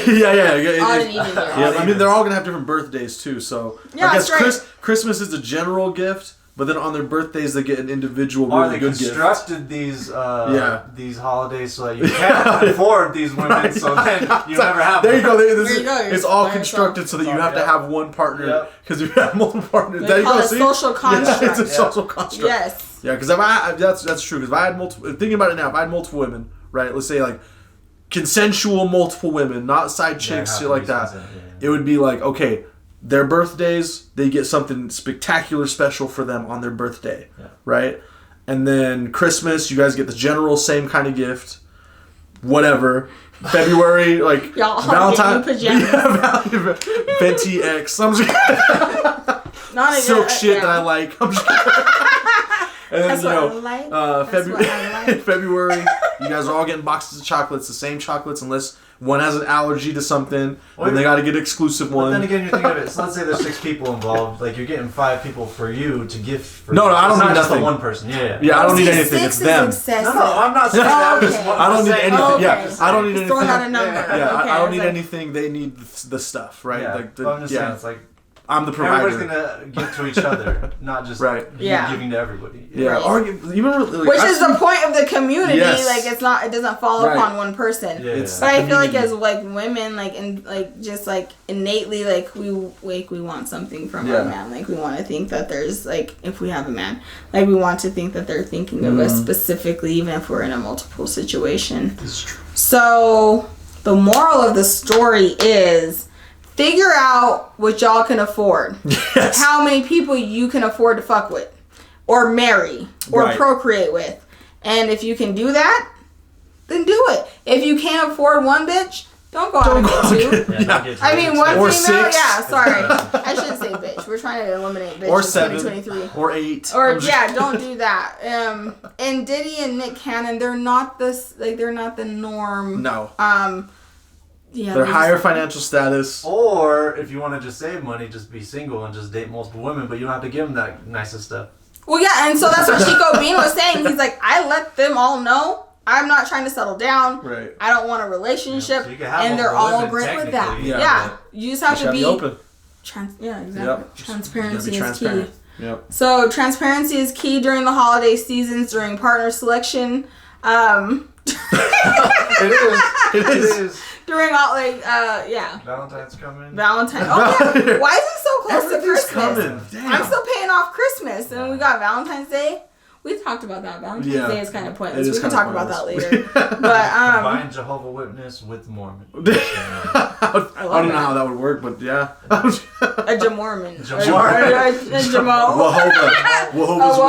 Odd and even. Yeah, I mean they're all gonna have different birthdays too. So yeah, I guess that's right. Christmas is a general gift, but then on their birthdays they get an individual Or really they good gift. constructed these holidays so that you can't afford these women, so then you never have them. There you go. It's all constructed so that you have to have one partner, because if you have multiple partners, there you go. Social construct. Yeah, it's a social construct. Yes. Yeah, because that's true. Because if I had multiple, thinking about it now, if I had multiple women, right? Let's say like consensual multiple women, not side chicks, shit like that. It would be like, okay, their birthdays, they get something spectacular special for them on their birthday, right? And then Christmas, you guys get the general same kind of gift, whatever. February, like Valentine's, Fenty X. I'm just not silk shit that I like. I'm just and then February, February, you guys are all getting boxes of chocolates, the same chocolates, unless one has an allergy to something, and they got to get exclusive one. But then again, you're thinking of it. So let's say there's 6 people involved. Like you're getting 5 people for you to gift. For no, I don't need not nothing. Just one person. Yeah, I don't need anything. It's them. Excessive. No, I'm not saying that. I don't need anything. Okay. Yeah, I don't need anything. Throwing out a number. Yeah, I don't need anything. They need the stuff, right? Yeah, like I'm just saying, it's like I'm the provider. Everybody's gonna give to each other, not just giving to everybody. Yeah, right. Or you remember, which is the point of the community. Yes. Like it doesn't fall upon one person. Yeah. But I feel like as like women, like and like just like innately, like we want something from our man. Like we want to think that there's like if we have a man, like we want to think that they're thinking of us specifically, even if we're in a multiple situation. That's true. So the moral of the story is, figure out what y'all can afford. Yes. How many people you can afford to fuck with, or marry, or procreate with. And if you can do that, then do it. If you can't afford one bitch, don't go out and get two. I mean, one or female. 6. Yeah, sorry. I shouldn't say bitch. We're trying to eliminate bitch or in 7, 2023. or 8. Or don't do that. And Diddy and Nick Cannon, they're not the norm. No. Yeah, they're higher financial status. Or if you want to just save money, just be single and just date multiple women, but you don't have to give them that nicest stuff. Well, yeah, and so that's what Chico Bean was saying. He's like, I let them all know I'm not trying to settle down. Right. I don't want a relationship, so and they're all great with that. Yeah. You just have to be open. Exactly. Yep. Transparency is key. Yep. So transparency is key during the holiday seasons, during partner selection. It is. During During all yeah. Valentine's coming. Valentine. Oh yeah. Why is it so close to Christmas? I'm still paying off Christmas, and we got Valentine's Day. We talked about that. Valentine's Day is kind of pointless. We can talk about that later. But combine Jehovah's Witness with Mormon. I don't know how that would work, but yeah. A Jamormon. A Jehovah's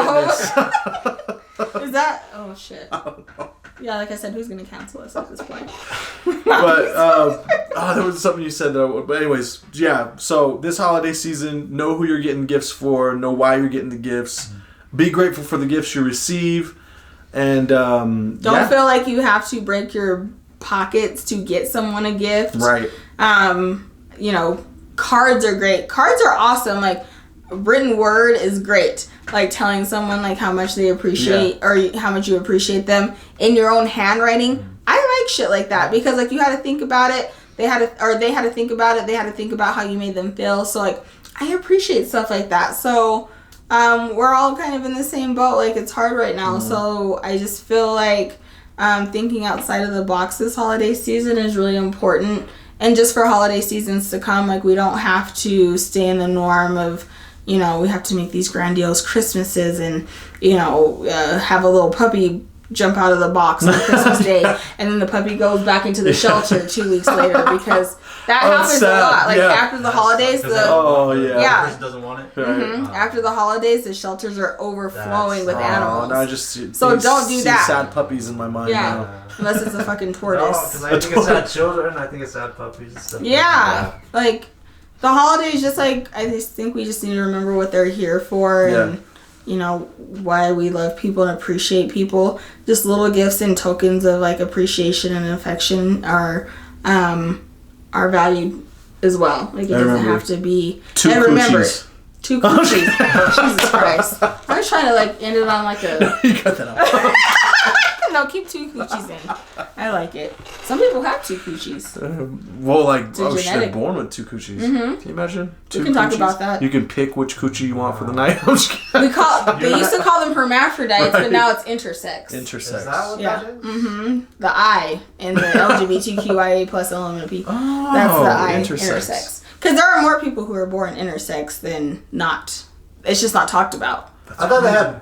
Witness. Is that? Oh shit. I don't know. Yeah, like I said, who's gonna cancel us at this point? But there was something you said that. But anyways, yeah. So this holiday season, know who you're getting gifts for. Know why you're getting the gifts. Be grateful for the gifts you receive, and don't feel like you have to break your pockets to get someone a gift. Right. You know, cards are great. Cards are awesome. Like, written word is great. Like telling someone like how much they appreciate or how much you appreciate them in your own handwriting. I like shit like that because like you had to think about it. They had to think about it. They had to think about how you made them feel. So like I appreciate stuff like that. So. We're all kind of in the same boat. Like, it's hard right now. So I just feel like thinking outside of the box this holiday season is really important. And just for holiday seasons to come, like, we don't have to stay in the norm of, you know, we have to make these grandiose Christmases and, you know, have a little puppy jump out of the box on Christmas Day, and then the puppy goes back into the shelter 2 weeks later because that happens a lot. Like after the holidays, the person doesn't want it. Mm-hmm. After the holidays, the shelters are overflowing with animals. No, I just so don't do that. Sad puppies in my mind. Yeah, unless it's a fucking tortoise. No, because I think it's sad children. I think it's sad puppies and stuff. Yeah, like the holidays, just like I just think we just need to remember what they're here for and. You know, why we love people and appreciate people. Just little gifts and tokens of like appreciation and affection are valued as well. Like it doesn't have to be. Two coochies. 2 coochies. Jesus Christ. I was trying to like end it on like a. You got that out. No, keep 2 coochies in. I like it. Some people have 2 coochies. They're born with 2 coochies. Mm-hmm. Can you imagine? 2 we can coochies? Talk about that. You can pick which coochie you want for the night. They used to call them hermaphrodites, but now it's intersex. Intersex. Is that what that is? Mm-hmm. The I in the LGBTQIA plus LMNOP. Oh, that's the I intersex. Because there are more people who are born intersex than not. It's just not talked about. I thought they had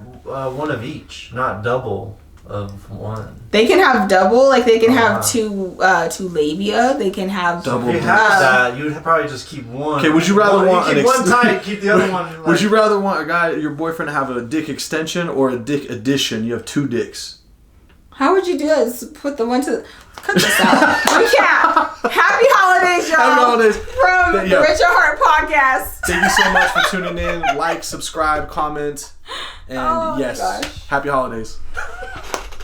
one of each, not double. Of one. They can have double, like they can have two labia. They can have double. If you have that, you'd probably just keep one. Okay, would you rather want one tight, keep the other one? Like, would you rather want your boyfriend to have a dick extension or a dick addition? You have 2 dicks. How would you do this? Put the one to cut this out. We can't. Happy holidays, y'all. Happy holidays from the Rich at Heart podcast. Thank you so much for tuning in. Like, subscribe, comment, and yes, happy holidays.